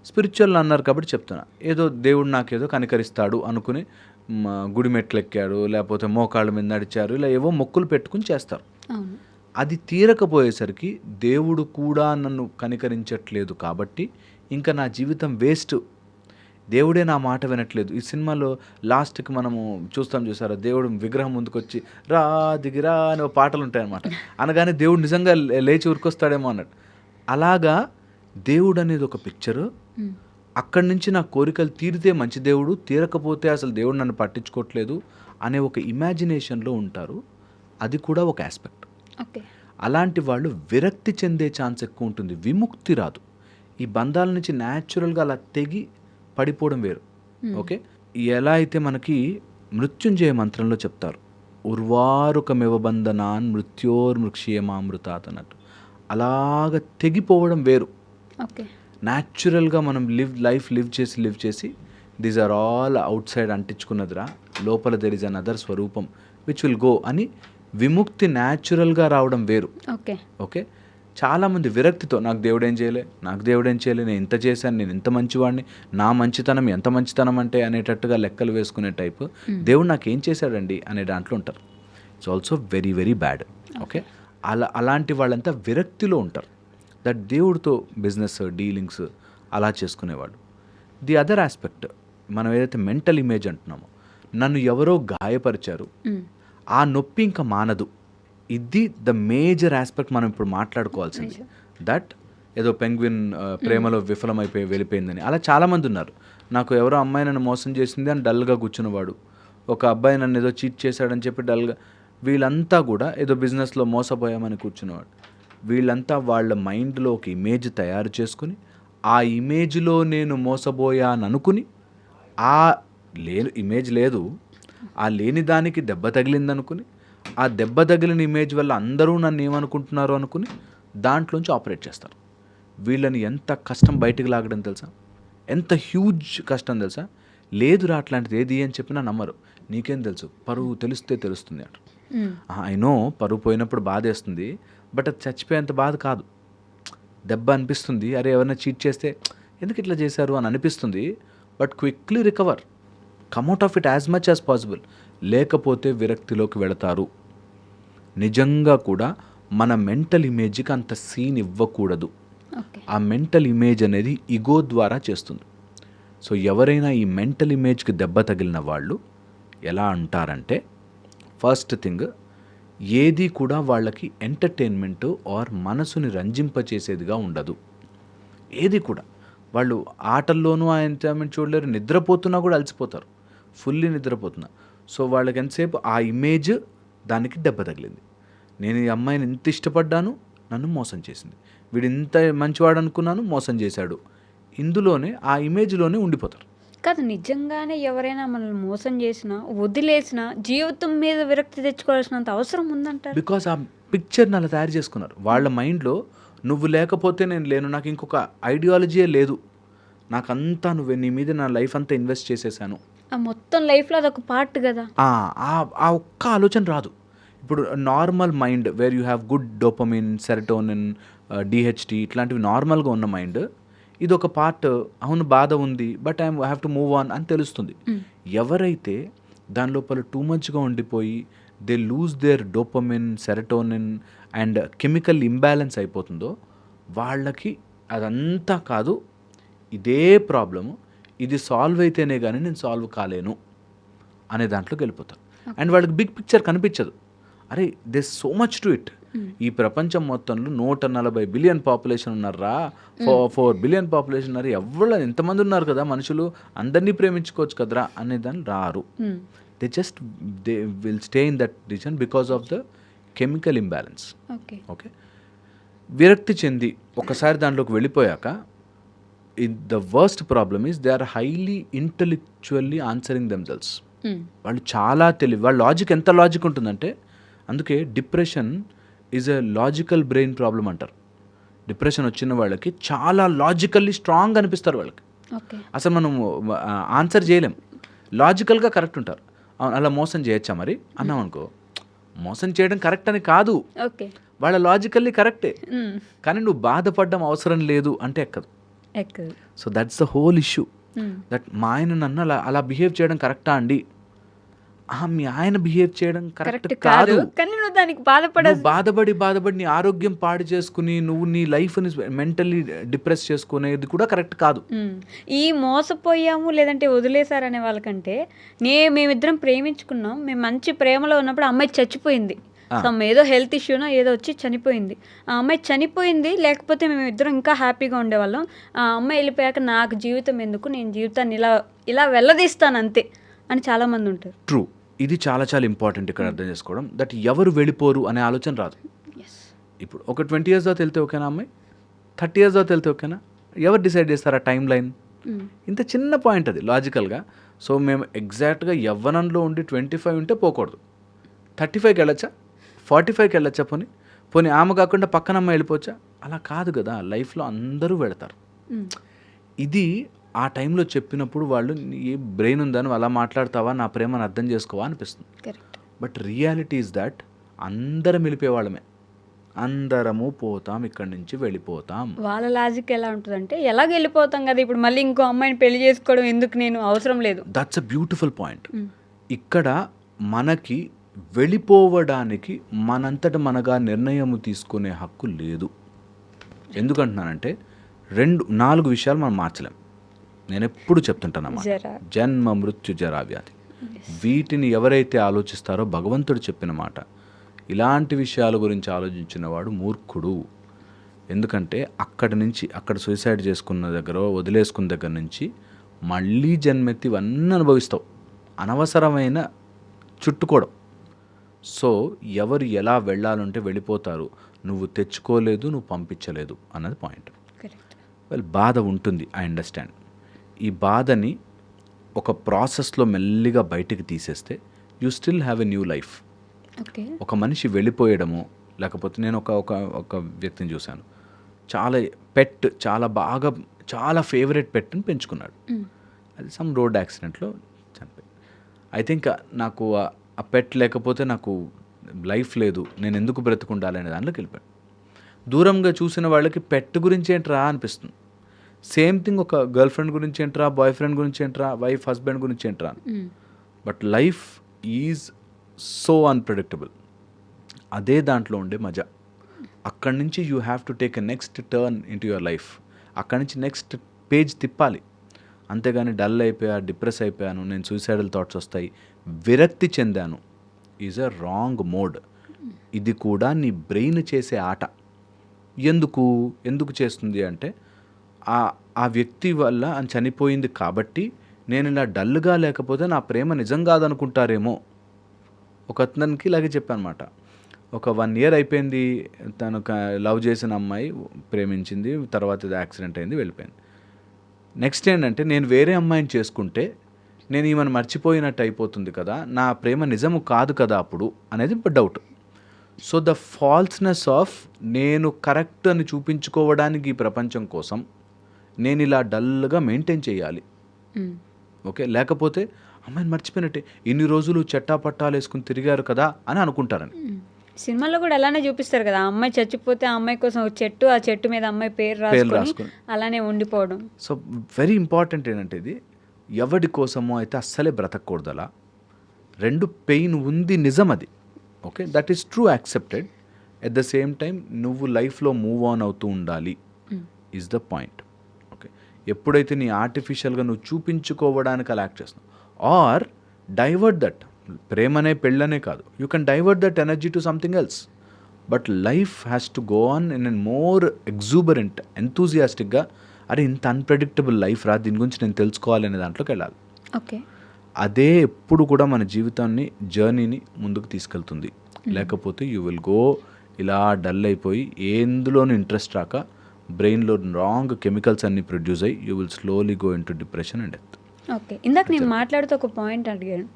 స్పిరిచువల్ అన్నారు కాబట్టి చెప్తున్నా, ఏదో దేవుడు నాకేదో కనికరిస్తాడు అనుకుని గుడి మెట్లు ఎక్కాడు, లేకపోతే మోకాళ్ళ మీద నడిచారు, ఇలా ఏవో మొక్కులు పెట్టుకుని చేస్తారు. అది తీరకపోయేసరికి దేవుడు కూడా నన్ను కనికరించట్లేదు కాబట్టి ఇంకా నా జీవితం వేస్ట్, దేవుడే నా మాట వినట్లేదు. ఈ సినిమాలో లాస్ట్కి మనము చూసారా, దేవుడు విగ్రహం ముందుకొచ్చి రా దిగిరా అనే పాటలు ఉంటాయన్నమాట. అనగానే దేవుడు నిజంగా లేచి ఉరికొస్తాడేమో అన్నట్టు. అలాగా దేవుడు అనేది ఒక పిక్చరు. అక్కడి నుంచి నా కోరికలు తీరితే మంచి దేవుడు, తీరకపోతే అసలు దేవుడు నన్ను పట్టించుకోవట్లేదు అనే ఒక ఇమాజినేషన్లో ఉంటారు. అది కూడా ఒక ఆస్పెక్ట్. అలాంటి వాళ్ళు విరక్తి చెందే ఛాన్స్ ఎక్కువ ఉంటుంది, విముక్తి రాదు. ఈ బంధాల నుంచి న్యాచురల్గా అలా తెగి పడిపోవడం వేరు. ఓకే, ఎలా అయితే మనకి మృత్యుంజయ మంత్రంలో చెప్తారు, ఉర్వారుకమివ బంధనాన్ మృత్యోర్మృక్షీయమామృతాత్ అన్నట్టు. అలాగ తెగిపోవడం వేరు. న్యాచురల్గా మనం లైఫ్ లివ్ చేసి these are all outside అంటించుకున్నదిరా, లోపల దెర్ ఇస్ అన్ అదర్ స్వరూపం విచ్ విల్ గో అని విముక్తి న్యాచురల్గా రావడం వేరు. ఓకే, చాలామంది విరక్తితో నాకు దేవుడు ఏం చేయలే, నేను ఇంత చేశాను, నేను ఇంత మంచివాడిని, నా మంచితనం ఎంత మంచితనం అంటే అనేటట్టుగా లెక్కలు వేసుకునే టైపు, దేవుడు నాకేం చేశాడండి అనే దాంట్లో ఉంటారు. It's also very very bad. Okay, అలాంటి వాళ్ళంతా విరక్తిలో ఉంటారు. దట్ దేవుడితో బిజినెస్ డీలింగ్స్ అలా చేసుకునేవాళ్ళు. ది అదర్ ఆస్పెక్ట్, మనం ఏదైతే మెంటల్ ఇమేజ్ అంటున్నామో, నన్ను ఎవరో గాయపరిచారు, ఆ నొప్పి ఇంకా మానదు, ఇది ద మేజర్ ఆస్పెక్ట్ మనం ఇప్పుడు మాట్లాడుకోవాల్సింది. దట్ ఏదో పెంగ్విన్ ప్రేమలో విఫలమైపోయి వెళ్ళిపోయిందని. అలా చాలామంది ఉన్నారు. నాకు ఎవరో అమ్మాయి నన్ను మోసం చేసింది అని డల్గా కూర్చున్నవాడు, ఒక అబ్బాయి నన్ను ఏదో చీట్ చేశాడని చెప్పి డల్గా, వీళ్ళంతా కూడా ఏదో బిజినెస్లో మోసపోయామని కూర్చున్నవాడు. వీళ్ళంతా వాళ్ళ మైండ్లో ఒక ఇమేజ్ తయారు చేసుకుని, ఆ ఇమేజ్లో నేను మోసపోయాను అనుకుని, ఆ ఇమేజ్ లేదు, ఆ లేని దానికి దెబ్బ తగిలిందనుకుని, ఆ దెబ్బ తగిలిన ఇమేజ్ వల్ల అందరూ నన్ను ఏమనుకుంటున్నారు అనుకుని దాంట్లోంచి ఆపరేట్ చేస్తారు. వీళ్ళని ఎంత కష్టం బయటికి లాగడం తెలుసా, ఎంత హ్యూజ్ కష్టం తెలుసా. లేదురా అట్లాంటిది ఏది అని చెప్పినా నమ్మరు. నీకేం తెలుసు, పరువు తెలిస్తే తెలుస్తుంది అంట. ఐ నో పరువు పోయినప్పుడు బాధ వేస్తుంది, బట్ అది చచ్చిపోయేంత బాధ కాదు. దెబ్బ అనిపిస్తుంది, అరే ఎవరైనా చీట్ చేస్తే ఎందుకు ఇట్లా చేశారు అని అనిపిస్తుంది, but quickly recover, come out of it as much as possible. లేకపోతే విరక్తిలోకి వెళతారు. నిజంగా కూడా మన మెంటల్ ఇమేజ్కి అంత సీన్ ఇవ్వకూడదు. ఆ మెంటల్ ఇమేజ్ అనేది ఇగో ద్వారా చేస్తుంది. సో ఎవరైనా ఈ మెంటల్ ఇమేజ్కి దెబ్బ తగిలిన వాళ్ళు ఎలా అంటారంటే, ఫస్ట్ థింగ్, ఏది కూడా వాళ్ళకి ఎంటర్టైన్మెంట్ ఆర్ మనసుని రంజింపచేసేదిగా ఉండదు. ఏది కూడా వాళ్ళు ఆటల్లోనూ ఆ ఎంటర్టైన్మెంట్ చూడలేరు, నిద్రపోతున్నా కూడా అలసిపోతారు, ఫుల్లీ నిద్రపోతున్నా. సో వాళ్ళకి ఎంతసేపు ఆ ఇమేజ్ దానికి దెబ్బ తగిలింది. నేను ఈ అమ్మాయిని ఇంత ఇష్టపడ్డాను, నన్ను మోసం చేసింది, వీడు ఇంత మంచివాడు అనుకున్నాను, మోసం చేశాడు, ఇందులోనే ఆ ఇమేజ్లోనే ఉండిపోతారు. కాదు, నిజంగానే ఎవరైనా మనల్ని మోసం చేసినా వదిలేసినా జీవితం మీద విరక్తి తెచ్చుకోవాల్సినంత అవసరం ఉందంటారు. బికాస్ ఆ పిక్చర్ని అలా తయారు చేసుకున్నారు వాళ్ళ మైండ్లో. నువ్వు లేకపోతే నేను లేను, నాకు ఇంకొక ఐడియాలజీయే లేదు, నాకంతా నువ్వే, నీ మీద నా లైఫ్ అంతా ఇన్వెస్ట్ చేసేసాను. ఆ మొత్తం లైఫ్లో అదొక పార్ట్ కదా. ఆ ఒక్క ఆలోచన రాదు. ఇప్పుడు normal mind where you have good dopamine, serotonin, DHT ఇట్లాంటివి నార్మల్గా ఉన్న మైండ్, ఇది ఒక పార్ట్, అవును బాధ ఉంది but I have to move on అని తెలుస్తుంది. ఎవరైతే దాని లోపల టూ మచ్గా ఉండిపోయి they lose their dopamine, serotonin and chemical imbalance అయిపోతుందో వాళ్ళకి అదంతా కాదు, ఇదే ప్రాబ్లము, ఇది సాల్వ్ అయితేనే కానీ నేను సాల్వ్ కాలేను అనే దాంట్లోకి వెళ్ళిపోతారు. అండ్ వాళ్ళకి బిగ్ పిక్చర్ కనిపించదు. అరే this so much to it. ఈ ప్రపంచం మొత్తంలో 140 బిలియన్ పాపులేషన్ ఉన్నారా, 4 బిలియన్ పాపులేషన్ ఉన్నారు, ఎవరు ఎంతమంది ఉన్నారు కదా మనుషులు, అందరినీ ప్రేమించుకోవచ్చు కదరా అనే దాన్ని రారు. They will stay in that reason because of the chemical imbalance. Okay, విరక్తి చెంది ఒకసారి దాంట్లోకి వెళ్ళిపోయాక the worst problem is they are highly intellectually answering themselves. వాళ్ళు చాలా తెలివి, వాళ్ళ లాజిక్ ఎంత లాజిక్ ఉంటుందంటే, అందుకే depression is a logical brain problem అంటారు. డిప్రెషన్ వచ్చిన వాళ్ళకి చాలా లాజికల్లీ స్ట్రాంగ్ అనిపిస్తారు వాళ్ళకి. అసలు మనం ఆన్సర్ చేయలేం, లాజికల్గా కరెక్ట్ ఉంటారు. అలా మోసం చేయొచ్చా మరి అన్నాం అనుకో, మోసం చేయడం కరెక్ట్ అని కాదు, వాళ్ళ లాజికల్లీ కరెక్టే, కానీ నువ్వు బాధపడడం అవసరం లేదు అంటే ఎక్కదు. So that's the whole issue. That మా ఆయన నన్ను అలా బిహేవ్ చేయడం కరెక్టా అండి, మీ ఆయన బిహేవ్ చేయడం కరెక్ట్ కాదు, కానీ నువ్వు దానికి బాధపడి నీ ఆరోగ్యం పాడు చేసుకుని నువ్వు నీ లైఫ్ని మెంటల్లీ డిప్రెస్ చేసుకునేది కూడా కరెక్ట్ కాదు. ఈ మోసపోయాము లేదంటే వదిలేశారనే వాళ్ళకంటే, మేమిద్దరం ప్రేమించుకున్నాం, మేము మంచి ప్రేమలో ఉన్నప్పుడు అమ్మాయి చచ్చిపోయింది, ఏదో హెల్త్ ఇష్యూనో ఏదో వచ్చి చనిపోయింది, ఆ అమ్మాయి చనిపోయింది, లేకపోతే మేము ఇద్దరం ఇంకా హ్యాపీగా ఉండేవాళ్ళం, ఆ అమ్మాయి వెళ్ళిపోయాక నాకు జీవితం ఎందుకు, నేను జీవితాన్ని ఇలా వెళ్ళదీస్తాను అంతే అని చాలామంది ఉంటారు. ట్రూ, ఇది చాలా చాలా ఇంపార్టెంట్ ఇక్కడ అర్థం చేసుకోవడం. దట్ ఎవరు వెళ్ళిపోరు అనే ఆలోచన రాదు. ఇప్పుడు ఒక 20 years తర్వాత వెళ్తే ఓకేనా అమ్మాయి, 30 years తర్వాత వెళ్తే ఓకేనా, ఎవరు డిసైడ్ చేస్తారు ఆ టైం లైన్? ఇంత చిన్న పాయింట్ అది లాజికల్గా. సో మేము ఎగ్జాక్ట్గా యవ్వనంలో ఉండి 25 ఉంటే పోకూడదు, 35కి వెళ్ళొచ్చా, 45కి వెళ్ళొచ్చా, పోనీ ఆమె కాకుండా పక్కన అమ్మాయి వెళ్ళిపోవచ్చా? అలా కాదు కదా, లైఫ్లో అందరూ వెళతారు. ఇది ఆ టైంలో చెప్పినప్పుడు వాళ్ళు ఏ బ్రెయిన్ ఉందని అలా మాట్లాడతావా, నా ప్రేమను అర్థం చేసుకోవా అనిపిస్తుంది. బట్ రియాలిటీ ఈజ్ దట్ అందరం వెళ్ళిపోయేవాళ్ళమే, అందరము పోతాం, ఇక్కడి నుంచి వెళ్ళిపోతాం. వాళ్ళ లాజిక్ ఎలా ఉంటుందంటే, ఎలాగ వెళ్ళిపోతాం కదా, ఇప్పుడు మళ్ళీ ఇంకో అమ్మాయిని పెళ్లి చేసుకోవడం ఎందుకు, నేను అవసరం లేదు. That's a beautiful point. ఇక్కడ మనకి వెళ్ళిపోవడానికి మనంతట మనగా నిర్ణయం తీసుకునే హక్కు లేదు. ఎందుకంటున్నానంటే 4 విషయాలు మనం మార్చలేం. నేను ఎప్పుడు చెప్తుంటానమ్మా, జన్మ మృత్యు జరా వ్యాధి, వీటిని ఎవరైతే ఆలోచిస్తారో భగవంతుడు చెప్పిన మాట, ఇలాంటి విషయాల గురించి ఆలోచించిన వాడు మూర్ఖుడు. ఎందుకంటే అక్కడ సూసైడ్ చేసుకున్న దగ్గర వదిలేసుకున్న దగ్గర నుంచి మళ్ళీ జన్మెత్తి ఇవన్నీ అనుభవిస్తావు, అనవసరమైన చుట్టుకోవడం. సో ఎవరు ఎలా వెళ్ళాలంటే వెళ్ళిపోతారు, నువ్వు తెచ్చుకోలేదు, నువ్వు పంపించలేదు అన్నది పాయింట్. బాధ ఉంటుంది, ఐ అండర్స్టాండ్. ఈ బాధని ఒక ప్రాసెస్లో మెల్లిగా బయటికి తీసేస్తే you still have a new life. ఒక మనిషి వెళ్ళిపోయడము, లేకపోతే నేను ఒక వ్యక్తిని చూశాను, చాలా ఫేవరెట్ పెట్ని పెంచుకున్నాడు. అది సమ్ రోడ్ యాక్సిడెంట్లో చనిపోయింది. ఐ థింక్ నాకు ఆ పెట్ లేకపోతే నాకు లైఫ్ లేదు, నేను ఎందుకు బ్రతుకుండాలి అనే దాంట్లోకి వెళ్ళిపోయాడు. దూరంగా చూసిన వాళ్ళకి పెట్ గురించి ఏంట్రా అనిపిస్తుంది. సేమ్ థింగ్ ఒక గర్ల్ ఫ్రెండ్ గురించి ఏంట్రా, బాయ్ ఫ్రెండ్ గురించి ఏంట్రా, వైఫ్ హస్బెండ్ గురించి ఏంట్రా. But life is so unpredictable. అదే దాంట్లో ఉండే మజా. అక్కడి నుంచి you have to take a next turn in to your life. అక్కడి నుంచి నెక్స్ట్ పేజ్ తిప్పాలి. అంతేగాని డల్ అయిపోయా, డిప్రెస్ అయిపోయాను, నేను సూసైడల్ థాట్స్ వస్తాయి, విరక్తి చెందాను, ఈజ్ అ రాంగ్ మోడ్. ఇది కూడా నీ బ్రెయిన్ చేసే ఆట. ఎందుకు చేస్తుంది అంటే ఆ వ్యక్తి వల్ల చనిపోయింది కాబట్టి నేను ఇలా డల్గా లేకపోతే నా ప్రేమ నిజం కాదనుకుంటారేమో. ఒక అతనికి ఇలాగే చెప్పానమాట. ఒక 1 year అయిపోయింది, తను లవ్ చేసిన అమ్మాయి ప్రేమించింది, తర్వాత ఇది యాక్సిడెంట్ అయింది, వెళ్ళిపోయింది. నెక్స్ట్ ఏంటంటే నేను వేరే అమ్మాయిని చేసుకుంటే నేను ఈమెను మర్చిపోయినట్టు అయిపోతుంది కదా, నా ప్రేమ నిజము కాదు కదా అప్పుడు అనేది డౌట్. సో ద ఫాల్స్నెస్ ఆఫ్ నేను కరెక్ట్ అని చూపించుకోవడానికి ఈ ప్రపంచం కోసం నేను ఇలా డల్గా మెయింటైన్ చేయాలి. ఓకే, లేకపోతే అమ్మాయిని మర్చిపోయినట్టే, ఇన్ని రోజులు చట్టాపట్టాలు వేసుకుని తిరిగారు కదా అని అనుకుంటారని. సినిమాలో కూడా అలానే చూపిస్తారు కదా, అమ్మాయి చచ్చిపోతే ఆ అమ్మాయి కోసం ఒక చెట్టు, ఆ చెట్టు మీద అమ్మాయి పేరు రాసుకొని అలానే ఉండిపోవడం. సో వెరీ ఇంపార్టెంట్ ఏంటంటే ఇది ఎవడి కోసమో అయితే అస్సలే బ్రతకూడదు. అలా 2 పెయిన్ ఉంది, నిజం అది. Okay, that is true, accepted. At the same time నువ్వు లైఫ్లో మూవ్ ఆన్ అవుతూ ఉండాలి ఈజ్ ద పాయింట్. ఓకే, ఎప్పుడైతే నీ ఆర్టిఫిషియల్గా నువ్వు చూపించుకోవడానికి అలా యాక్ట్ చేస్తున్నావు, ఆర్ డైవర్ట్ దట్, ప్రేమనే పెళ్ళనే కాదు, you can divert that energy to something else. But life has to go on in an more exuberant, ఎంతూజియాస్టిక్గా, అరే ఇంత అన్ప్రెడిక్టబుల్ లైఫ్ రా, దీని గురించి నేను తెలుసుకోవాలి అనే దాంట్లోకి వెళ్ళాలి. ఓకే, అదే ఎప్పుడు కూడా మన జీవితాన్ని, జర్నీని ముందుకు తీసుకెళ్తుంది. లేకపోతే యూ విల్ గో ఇలా డల్ అయిపోయి ఎందులోనూ ఇంట్రెస్ట్ రాక బ్రెయిన్లో రాంగ్ కెమికల్స్ అన్ని ప్రొడ్యూస్ అయ్యి you will slowly go in to depression and death. Okay, ఇందాక నేను మాట్లాడుతూ ఒక పాయింట్ అడిగాను,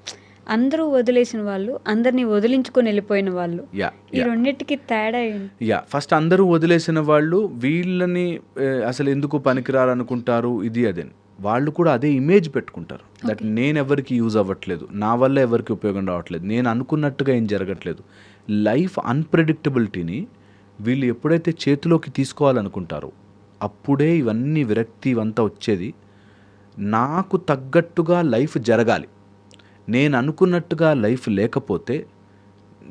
అందరూ వదిలేసిన వాళ్ళు, అందరినీ వదిలించుకొని వెళ్ళిపోయిన వాళ్ళు, ఈ రెండింటికి తేడా ఏంటి? ఫస్ట్ అందరూ వదిలేసిన వాళ్ళు వీళ్ళని అసలు ఎందుకు పనికిరారనుకుంటారు, ఇది అదే, వాళ్ళు కూడా అదే ఇమేజ్ పెట్టుకుంటారు. దట్ నేను ఎవరికి యూజ్ అవ్వట్లేదు, నా వల్ల ఎవరికి ఉపయోగం రావట్లేదు, నేను అనుకున్నట్టుగా ఏం జరగట్లేదు. లైఫ్ అన్ప్రెడిక్టబిలిటీని వీళ్ళు ఎప్పుడైతే చేతిలోకి తీసుకోవాలనుకుంటారో అప్పుడే ఇవన్నీ విరక్తి ఇవంతా వచ్చేది. నాకు తగ్గట్టుగా లైఫ్ జరగాలి, నేను అనుకున్నట్టుగా లైఫ్ లేకపోతే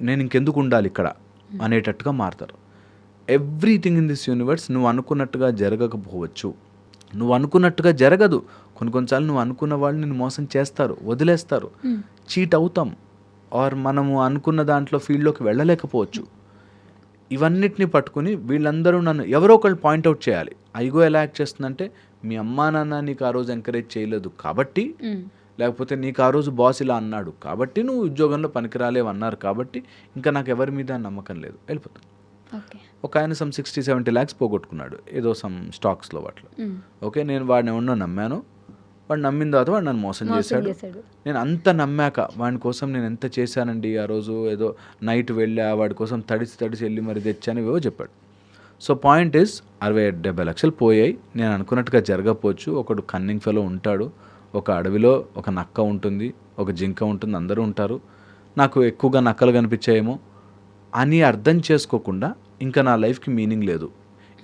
నేను ఇంకెందుకు ఉండాలి ఇక్కడ అనేటట్టుగా మారుతారు. ఎవ్రీథింగ్ ఇన్ దిస్ యూనివర్స్ నువ్వు అనుకున్నట్టుగా జరగకపోవచ్చు, నువ్వు అనుకున్నట్టుగా జరగదు. కొన్నిసార్లు నువ్వు అనుకున్న వాళ్ళు నిన్ను మోసం చేస్తారు, వదిలేస్తారు, చీట్ అవుతాం, ఆర్ మనము అనుకున్న దాంట్లో ఫీల్డ్లోకి వెళ్ళలేకపోవచ్చు. ఇవన్నిటిని పట్టుకుని వీళ్ళందరూ నన్ను ఎవరో ఒకళ్ళు పాయింట్అవుట్ చేయాలి. ఐగో ఎలా యాక్ట్ చేస్తుందంటే, మీ అమ్మా నాన్న నీకు ఆ రోజు ఎంకరేజ్ చేయలేదు కాబట్టి, లేకపోతే నీకు ఆ రోజు బాస్ ఇలా అన్నాడు కాబట్టి, నువ్వు ఉద్యోగంలో పనికిరాలేవు అన్నారు కాబట్టి ఇంకా నాకు ఎవరి మీద నమ్మకం లేదు, వెళ్ళిపోతాను. ఒక ఆయన సమ్ 60-70 lakhs పోగొట్టుకున్నాడు ఏదో సమ్ స్టాక్స్లో వాటిలో. ఓకే, నేను వాడిని ఎవరినో నమ్మాను, వాడు నమ్మిన తర్వాత వాడు నన్ను మోసం చేశాడు. నేను అంత నమ్మాక వాడి కోసం నేను ఎంత చేశానండి, ఆ రోజు ఏదో నైట్ వెళ్ళా వాడి కోసం తడిసి వెళ్ళి మరి తెచ్చాను ఏవో చెప్పాడు. సో పాయింట్ ఈజ్ 60-70 లక్షలు పోయాయి. నేను అనుకున్నట్టుగా జరగకపోవచ్చు. ఒకడు కన్నింగ్ ఫెలో ఉంటాడు, ఒక అడవిలో ఒక నక్క ఉంటుంది, ఒక జింక ఉంటుంది, అందరూ ఉంటారు, నాకు ఎక్కువగా నక్కలు కనిపించాయేమో అని అర్థం చేసుకోకుండా ఇంకా నా లైఫ్కి మీనింగ్ లేదు,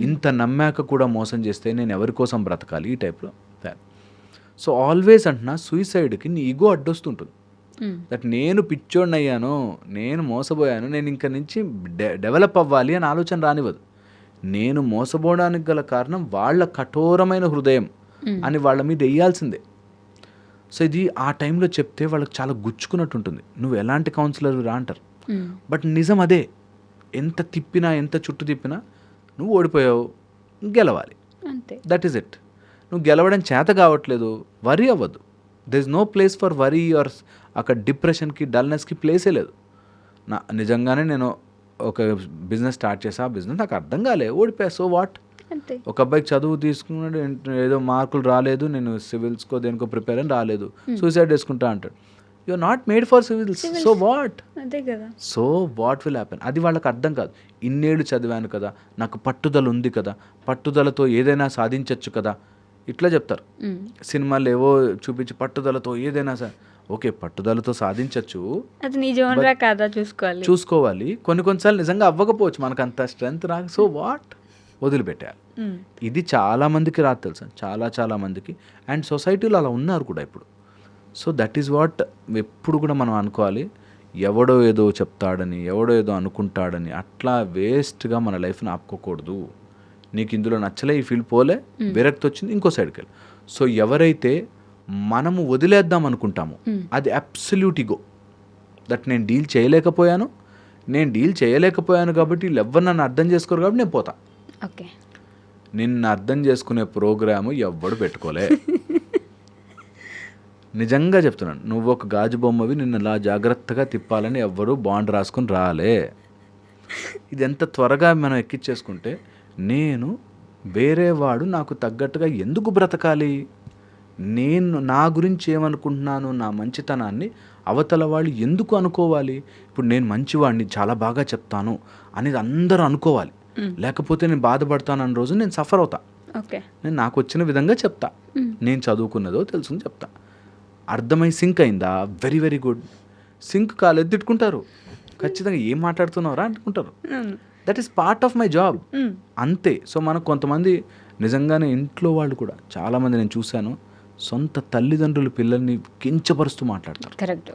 ఇంత నమ్మాక కూడా మోసం చేస్తే నేను ఎవరి కోసం బ్రతకాలి, ఈ టైప్లో. సో ఆల్వేస్ అంటున్నా, సూసైడ్కి నీ ఈగో అడ్డొస్తుంటుంది. దట్ నేను పిచ్చోడిని అయ్యాను, నేను మోసపోయాను, నేను ఇంక నుంచి డెవలప్ అవ్వాలి అని ఆలోచన రానివ్వదు. నేను మోసపోవడానికి గల కారణం వాళ్ళ కఠోరమైన హృదయం అని వాళ్ళ మీద వేయాల్సిందే. సో ఇది ఆ టైంలో చెప్తే వాళ్ళకి చాలా గుచ్చుకున్నట్టు ఉంటుంది. నువ్వు ఎలాంటి కౌన్సిలర్ రా అంటారు, బట్ నిజం అదే. ఎంత తిప్పినా, ఎంత చుట్టు తిప్పినా నువ్వు ఓడిపోయావు, గెలవాలి, అంతే. That is it. నువ్వు గెలవడం చేత కావట్లేదు, వరీ అవ్వద్దు. There is no place for worry or అక్కడ డిప్రెషన్కి డల్నెస్కి ప్లేసే లేదు. నిజంగానే నేను ఒక బిజినెస్ స్టార్ట్ చేసా, ఆ బిజినెస్ నాకు అర్థం కాలే, ఓడిపోయా, సో వాట్. అంతే. ఒక అబ్బాయికి చదువు తీసుకున్నాడు, ఏదో మార్కులు రాలేదు, నేను సివిల్స్కో దేనికో ప్రిపేర్ అని రాలేదు, సూసైడ్ చేసుకుంటా అంటాడు. You are not made for civils, so what. అదే కదా. సో వాట్ విల్ హ్యాపెన్, అది వాళ్ళకి అర్థం కాదు. ఇన్నేళ్ళు చదివాను కదా, నాకు పట్టుదల ఉంది కదా, పట్టుదలతో ఏదైనా సాధించవచ్చు కదా, ఇట్లా చెప్తారు. సినిమాలు ఏవో చూపించి పట్టుదలతో ఏదైనా ఓకే, పట్టుదలతో సాధించవచ్చు, అది నీ జోనరా కాదా చూసుకోవాలి. కొన్నిసార్లు నిజంగా అవ్వకపోవచ్చు, మనకు అంత స్ట్రెంత్ రాక, సో వాట్, వదిలిపెట్టాలి. ఇది చాలా మందికి రాదు తెలుసా, చాలా మందికి. అండ్ సొసైటీలో అలా ఉన్నారు కూడా ఇప్పుడు. సో దట్ ఈస్ వాట్ ఎప్పుడు కూడా మనం అనుకోవాలి. ఎవడో ఏదో చెప్తాడని, ఎవడో ఏదో అనుకుంటాడని అట్లా వేస్ట్గా మన లైఫ్ని ఆపుకోకూడదు. నీకు ఇందులో నచ్చలే, ఈ ఫీల్డ్ పోలే, విరక్తి వచ్చింది, ఇంకో సైడ్కి వెళ్ళి. సో ఎవరైతే మనము వదిలేద్దాం అనుకుంటామో అది అబ్సల్యూట్ ఈగో. దట్ నేను డీల్ చేయలేకపోయాను కాబట్టి వీళ్ళు ఎవరు నన్ను అర్థం చేసుకోరు కాబట్టి నేను పోతా. ఓకే, నిన్ను అర్థం చేసుకునే ప్రోగ్రాము ఎవ్వడు పెట్టుకోలే. నిజంగా చెప్తున్నాను, నువ్వు ఒక గాజు బొమ్మవి, నిన్ను అలా జాగ్రత్తగా తిప్పాలని ఎవ్వరు బాండ్ రాసుకుని రాలే. ఇది ఎంత త్వరగా మనం ఎక్కించేసుకుంటే, నేను వేరేవాడు నాకు తగ్గట్టుగా ఎందుకు బ్రతకాలి, నేను నా గురించి ఏమనుకుంటున్నాను, నా మంచితనాన్ని అవతల వాళ్ళు ఎందుకు అనుకోవాలి. ఇప్పుడు నేను మంచివాడిని, చాలా బాగా చెప్తాను అనేది అందరూ అనుకోవాలి, లేకపోతే నేను బాధపడతాను అన్న రోజు నేను సఫర్ అవుతా. ఓకే, నేను నాకు వచ్చిన విధంగా చెప్తా, నేను చదువుకున్నదో తెలుసుకుని చెప్తా. అర్థమై సింక్ అయిందా, వెరీ వెరీ గుడ్. సింక్ కాలేదు, తిట్టుకుంటారు, ఖచ్చితంగా ఏం మాట్లాడుతున్నారా అనుకుంటారు. That is part of my job, అంతే. సో మనకు కొంతమంది నిజంగానే ఇంట్లో వాళ్ళు కూడా చాలామంది నేను చూశాను, సొంత తల్లిదండ్రులు పిల్లల్ని కించపరుస్తూ మాట్లాడతారు. కరెక్ట్.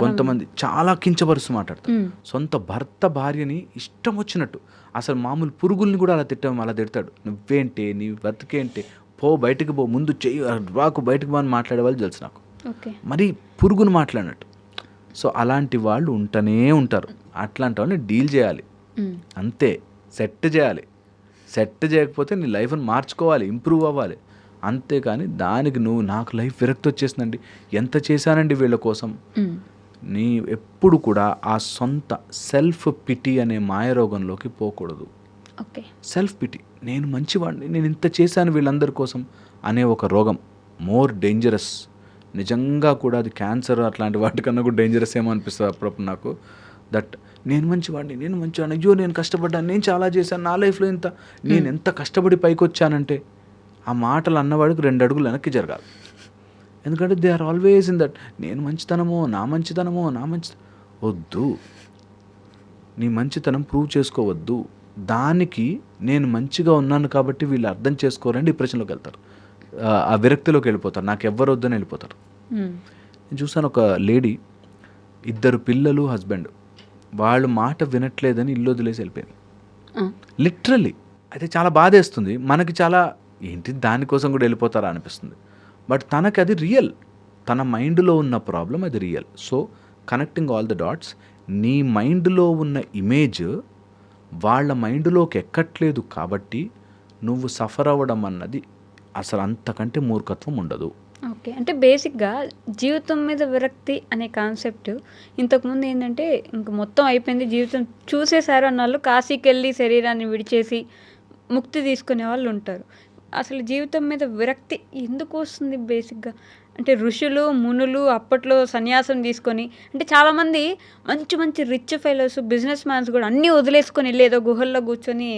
కొంతమంది చాలా కించపరుస్తూ మాట్లాడతారు. సొంత భర్త భార్యని ఇష్టం వచ్చినట్టు, అసలు మామూలు పురుగుల్ని కూడా అలా తిడతాడు. నువ్వేంటి, నీ బతికేంటి, బయటికి పో, ముందు చెయ్యి రాకు, బయటకు పో అని మాట్లాడే వాళ్ళు తెలుసు నాకు, మరి పురుగును మాట్లాడినట్టు. సో అలాంటి వాళ్ళు ఉంటూనే ఉంటారు. అట్లాంటి వాళ్ళని డీల్ చేయాలి, అంతే. సెట్ చేయాలి. సెట్ చేయకపోతే నీ లైఫ్ని మార్చుకోవాలి, ఇంప్రూవ్ అవ్వాలి, అంతేకాని దానికి నాకు లైఫ్ విరక్తి వచ్చేసిందండి, ఎంత చేశానండి వీళ్ళ కోసం, నీ ఎప్పుడు కూడా ఆ సొంత సెల్ఫ్ పిటి అనే మాయరోగంలోకి పోకూడదు. సెల్ఫ్ పిటి, నేను మంచివాడిని, నేను ఇంత చేశాను వీళ్ళందరి కోసం అనే ఒక రోగం మోర్ డేంజరస్. నిజంగా కూడా అది క్యాన్సర్ అట్లాంటి వాటికన్నా కూడా డేంజరస్ ఏమో అనిపిస్తుంది అప్పుడప్పుడు నాకు. దట్ నేను మంచివాడిని, అయ్యో నేను కష్టపడ్డాను, నేను చాలా చేశాను, నా లైఫ్లో నేను ఎంత కష్టపడి పైకి వచ్చానంటే, ఆ మాటలు అన్నవాడికి 2 అడుగులు వెనక్కి జరగాలి. ఎందుకంటే they are always in that, నేను మంచితనమో నా మంచితనమో వద్దు. నీ మంచితనం ప్రూవ్ చేసుకోవద్దు. దానికి నేను మంచిగా ఉన్నాను కాబట్టి వీళ్ళు అర్థం చేసుకోరని డిప్రెషన్లోకి వెళ్తారు, ఆ విరక్తిలోకి వెళ్ళిపోతారు, నాకు ఎవ్వరు వద్దని వెళ్ళిపోతారు. నేను చూసాను ఒక లేడీ, 2 పిల్లలు, హస్బెండ్, వాళ్ళు మాట వినట్లేదని ఇల్లు వదిలేసి వెళ్ళిపోయింది, లిటరల్లీ. అయితే చాలా బాధేస్తుంది మనకి, చాలా ఏంటి దానికోసం కూడా వెళ్ళిపోతారా అనిపిస్తుంది. బట్ తనకి అది రియల్, తన మైండ్లో ఉన్న ప్రాబ్లం అది real. So connecting all the dots, నీ మైండ్లో ఉన్న ఇమేజ్ వాళ్ళ మైండ్లోకి ఎక్కట్లేదు కాబట్టి నువ్వు సఫర్ అవ్వడం అన్నది అసలు అంతకంటే మూర్ఖత్వం ఉండదు. ఓకే, అంటే బేసిక్గా జీవితం మీద విరక్తి అనే కాన్సెప్ట్ ఇంతకుముందు ఏంటంటే ఇంక మొత్తం అయిపోయింది జీవితం చూసేశారు అన్న వాళ్ళు కాశీకి వెళ్ళి శరీరాన్ని విడిచేసి ముక్తి తీసుకునే వాళ్ళు ఉంటారు. అసలు జీవితం మీద విరక్తి ఎందుకు వస్తుంది బేసిక్గా అంటే, ఋషులు మునులు అప్పట్లో సన్యాసం తీసుకొని, అంటే చాలామంది మంచి రిచ్ ఫెలోస్, బిజినెస్ మ్యాన్స్ కూడా అన్నీ వదిలేసుకొని వెళ్ళి ఏదో గుహల్లో కూర్చొని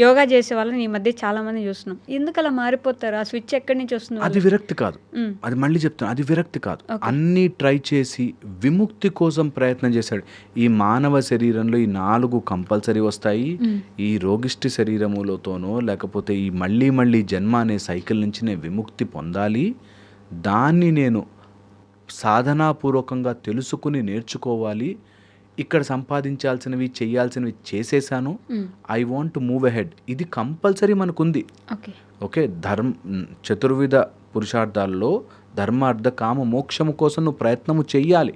యోగా చేసే వాళ్ళని ఈ మధ్య చాలామంది చూస్తున్నాం. ఎందుకు అలా మారిపోతారు? ఆ స్విచ్ ఎక్కడి నుంచి వస్తుంది? అది విరక్తి కాదు, అది మళ్ళీ చెప్తాను, అది విరక్తి కాదు. అన్నీ ట్రై చేసి విముక్తి కోసం ప్రయత్నం చేశాడు. ఈ మానవ శరీరంలో ఈ 4 కంపల్సరీ వస్తాయి. ఈ రోగిష్టి శరీరములతోనో లేకపోతే ఈ మళ్ళీ జన్మ అనే సైకిల్ నుంచి నేను విముక్తి పొందాలి, దాన్ని నేను సాధనాపూర్వకంగా తెలుసుకుని నేర్చుకోవాలి, ఇక్కడ సంపాదించాల్సినవి చేయాల్సినవి చేసేసాను, I want to move ahead. ఇది కంపల్సరీ మనకుంది. ఓకే, చతుర్విధ పురుషార్థాల్లో ధర్మ అర్థ కామ మోక్షము కోసం నువ్వు ప్రయత్నము చెయ్యాలి.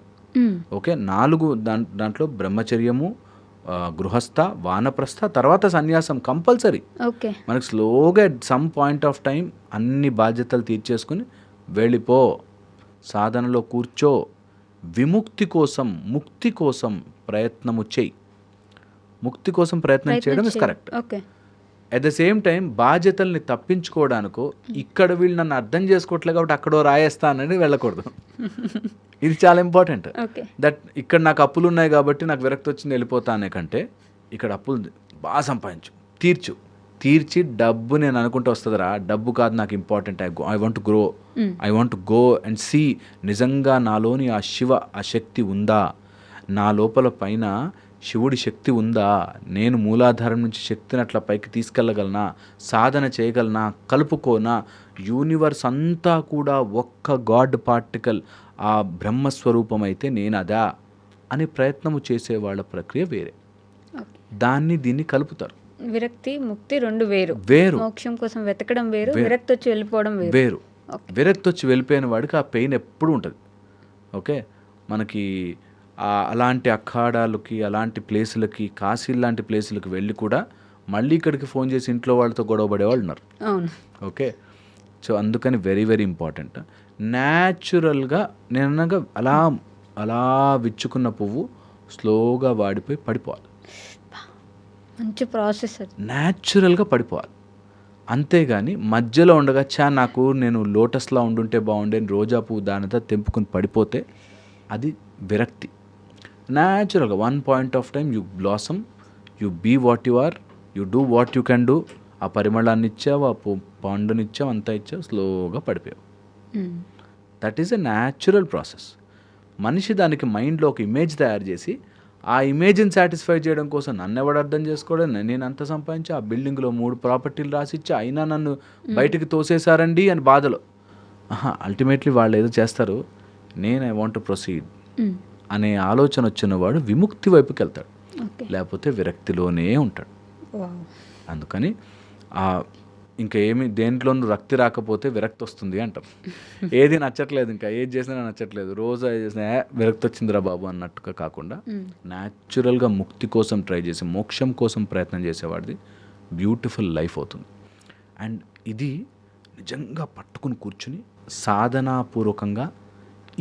ఓకే, 4 దాంట్లో బ్రహ్మచర్యము, గృహస్థ, వానప్రస్థ, తర్వాత సన్యాసం కంపల్సరీ. ఓకే. మనకు స్లోగా at some point of time అన్ని బాధ్యతలు తీర్చేసుకుని వెళ్ళిపో, సాధనలో కూర్చో, విముక్తి కోసం, ముక్తి కోసం ప్రయత్నము చేయి. ముక్తి కోసం ప్రయత్నం చేయడం is correct. Okay. At the same time బాధ్యతల్ని తప్పించుకోవడానికో, ఇక్కడ వీళ్ళు నన్ను అర్థం చేసుకోవట్లేదు కాబట్టి అక్కడో రాయేస్తానని వెళ్ళకూడదు. ఇది చాలా ఇంపార్టెంట్. ఓకే. దట్ ఇక్కడ నాకు అప్పులు ఉన్నాయి కాబట్టి నాకు విరక్తి వచ్చింది వెళ్ళిపోతా అనే కంటే, ఇక్కడ అప్పులు బాగా సంపాదించు, తీర్చి డబ్బు నేను అనుకుంటూ వస్తుందిరా, డబ్బు కాదు నాకు important. I want to grow, I want to go and see నిజంగా నాలోని ఆ ఆ శక్తి ఉందా, నా లోపల పైన శివుడి శక్తి ఉందా, నేను మూలాధారం నుంచి శక్తిని అట్లా పైకి తీసుకెళ్ళగలనా, సాధన చేయగలనా, కలుపుకోనా, యూనివర్స్ అంతా కూడా ఒక్క గాడ్ పార్టికల్, ఆ బ్రహ్మస్వరూపం అయితే నేను అదా అనే ప్రయత్నము చేసే వాళ్ళ ప్రక్రియ వేరే. దాన్ని దీన్ని కలుపుతారు. విరక్తి, ముక్తి రెండు వేరు. మోక్షం కోసం వెతకడం వేరు, విరక్తి వచ్చి వెళ్ళిపోవడం వేరు. విరక్తి వచ్చి వెళ్ళిపోయిన వాడికి ఆ పెయిన్ ఎప్పుడు ఉంటుంది. ఓకే, మనకి అలాంటి అఖాడాలకి, అలాంటి ప్లేసులకి, కాశీ లాంటి ప్లేసులకి వెళ్ళి కూడా మళ్ళీ ఇక్కడికి ఫోన్ చేసి ఇంట్లో వాళ్ళతో గొడవ పడేవాళ్ళు ఉన్నారు. ఓకే, సో అందుకని వెరీ వెరీ ఇంపార్టెంట్. న్యాచురల్గా నేను అలా విచ్చుకున్న పువ్వు స్లోగా వాడిపోయి పడిపోవాలి. మంచి ప్రాసెస్. న్యాచురల్గా పడిపోవాలి. అంతేగాని మధ్యలో ఉండగా నేను లోటస్లా ఉండుంటే బాగుండే, రోజా పువ్వు దానితో తెంపుకొని పడిపోతే అది విరక్తి. న్యాచురల్గా one point of time you blossom, you be what you are, you do what you can do. ఆ పరిమళాన్ని ఇచ్చావు, ఆ పండునిచ్చావు, అంతా ఇచ్చావు, స్లోగా పడిపోయావు. That is a natural process. మనిషి దానికి మైండ్లో ఒక ఇమేజ్ తయారు చేసి ఆ ఇమేజ్ని సాటిస్ఫై చేయడం కోసం నన్ను ఎవడు అర్థం చేసుకోవడం, నేను అంత సంపాదించి ఆ బిల్డింగ్లో 3 ప్రాపర్టీలు రాసిచ్చి అయినా నన్ను బయటికి తోసేశారండి అని బాధలో. అల్టిమేట్లీ వాళ్ళు ఏదో చేస్తారు, నేను ఐ వాంట్ టు ప్రొసీడ్ అనే ఆలోచన వచ్చినవాడు విముక్తి వైపుకి వెళ్తాడు, లేకపోతే విరక్తిలోనే ఉంటాడు. అందుకని ఇంకా దేంట్లోనూ రక్తి రాకపోతే విరక్తి వస్తుంది అంటాం. ఏది నచ్చట్లేదు, ఇంకా ఏది చేసినా నచ్చట్లేదు, రోజు ఏది చేసినా విరక్తి వచ్చిందిరా బాబు అన్నట్టుగా కాకుండా న్యాచురల్గా ముక్తి కోసం ట్రై చేసి, మోక్షం కోసం ప్రయత్నం చేసేవాడిది బ్యూటిఫుల్ లైఫ్ అవుతుంది. అండ్ ఇది నిజంగా పట్టుకుని కూర్చుని సాధనాపూర్వకంగా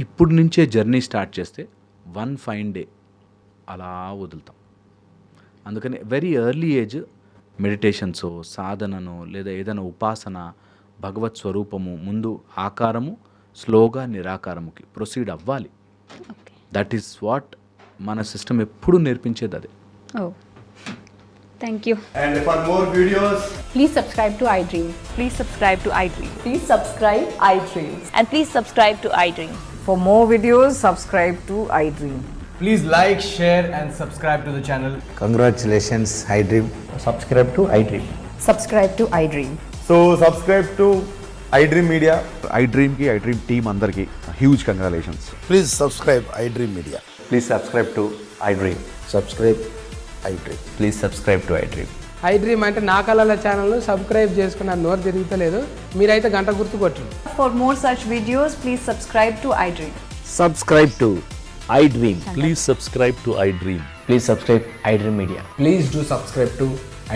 ఇప్పుడు నుంచే జర్నీ స్టార్ట్ చేస్తే వన్ ఫైన్ డే అలా వదులుతాం. అందుకని వెరీ ఎర్లీ ఏజ్ మెడిటేషన్స్, సాధనను, లేదా ఏదైనా ఉపాసన, భగవత్ స్వరూపము, ముందు ఆకారము, స్లోగా నిరాకారముకి ప్రొసీడ్ అవ్వాలి. దట్ ఈస్ వాట్ మన సిస్టమ్ ఎప్పుడు నేర్పించేది అదే. Thank you. And for more videos, Please subscribe to iDream. Please subscribe to iDream. Please subscribe iDream. And please subscribe to iDream. For more videos, subscribe to iDream. please like, share and subscribe to the channel. Congratulations, iDream. Subscribe to iDream. Subscribe to iDream. So subscribe to iDream Media. iDream ki iDream team andarki huge congratulations. Please subscribe iDream Media. Please subscribe to iDream. Subscribe iDream. Please subscribe to iDream. iDream అంటే నా కళల ఛానల్ను సబ్స్క్రైబ్ చేసుకున్న నోరు తిరుగుతలేదు, మీరైతే గంట గుర్తు కొట్టండి. For more such videos, please subscribe to iDream. Subscribe to iDream. Please subscribe to iDream. Please subscribe iDream Media. Please do subscribe to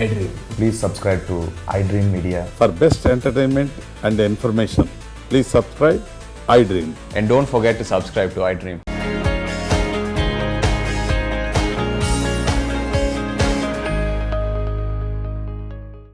iDream. Please subscribe to iDream Media. For best entertainment and information, please subscribe iDream. And don't forget to subscribe to iDream.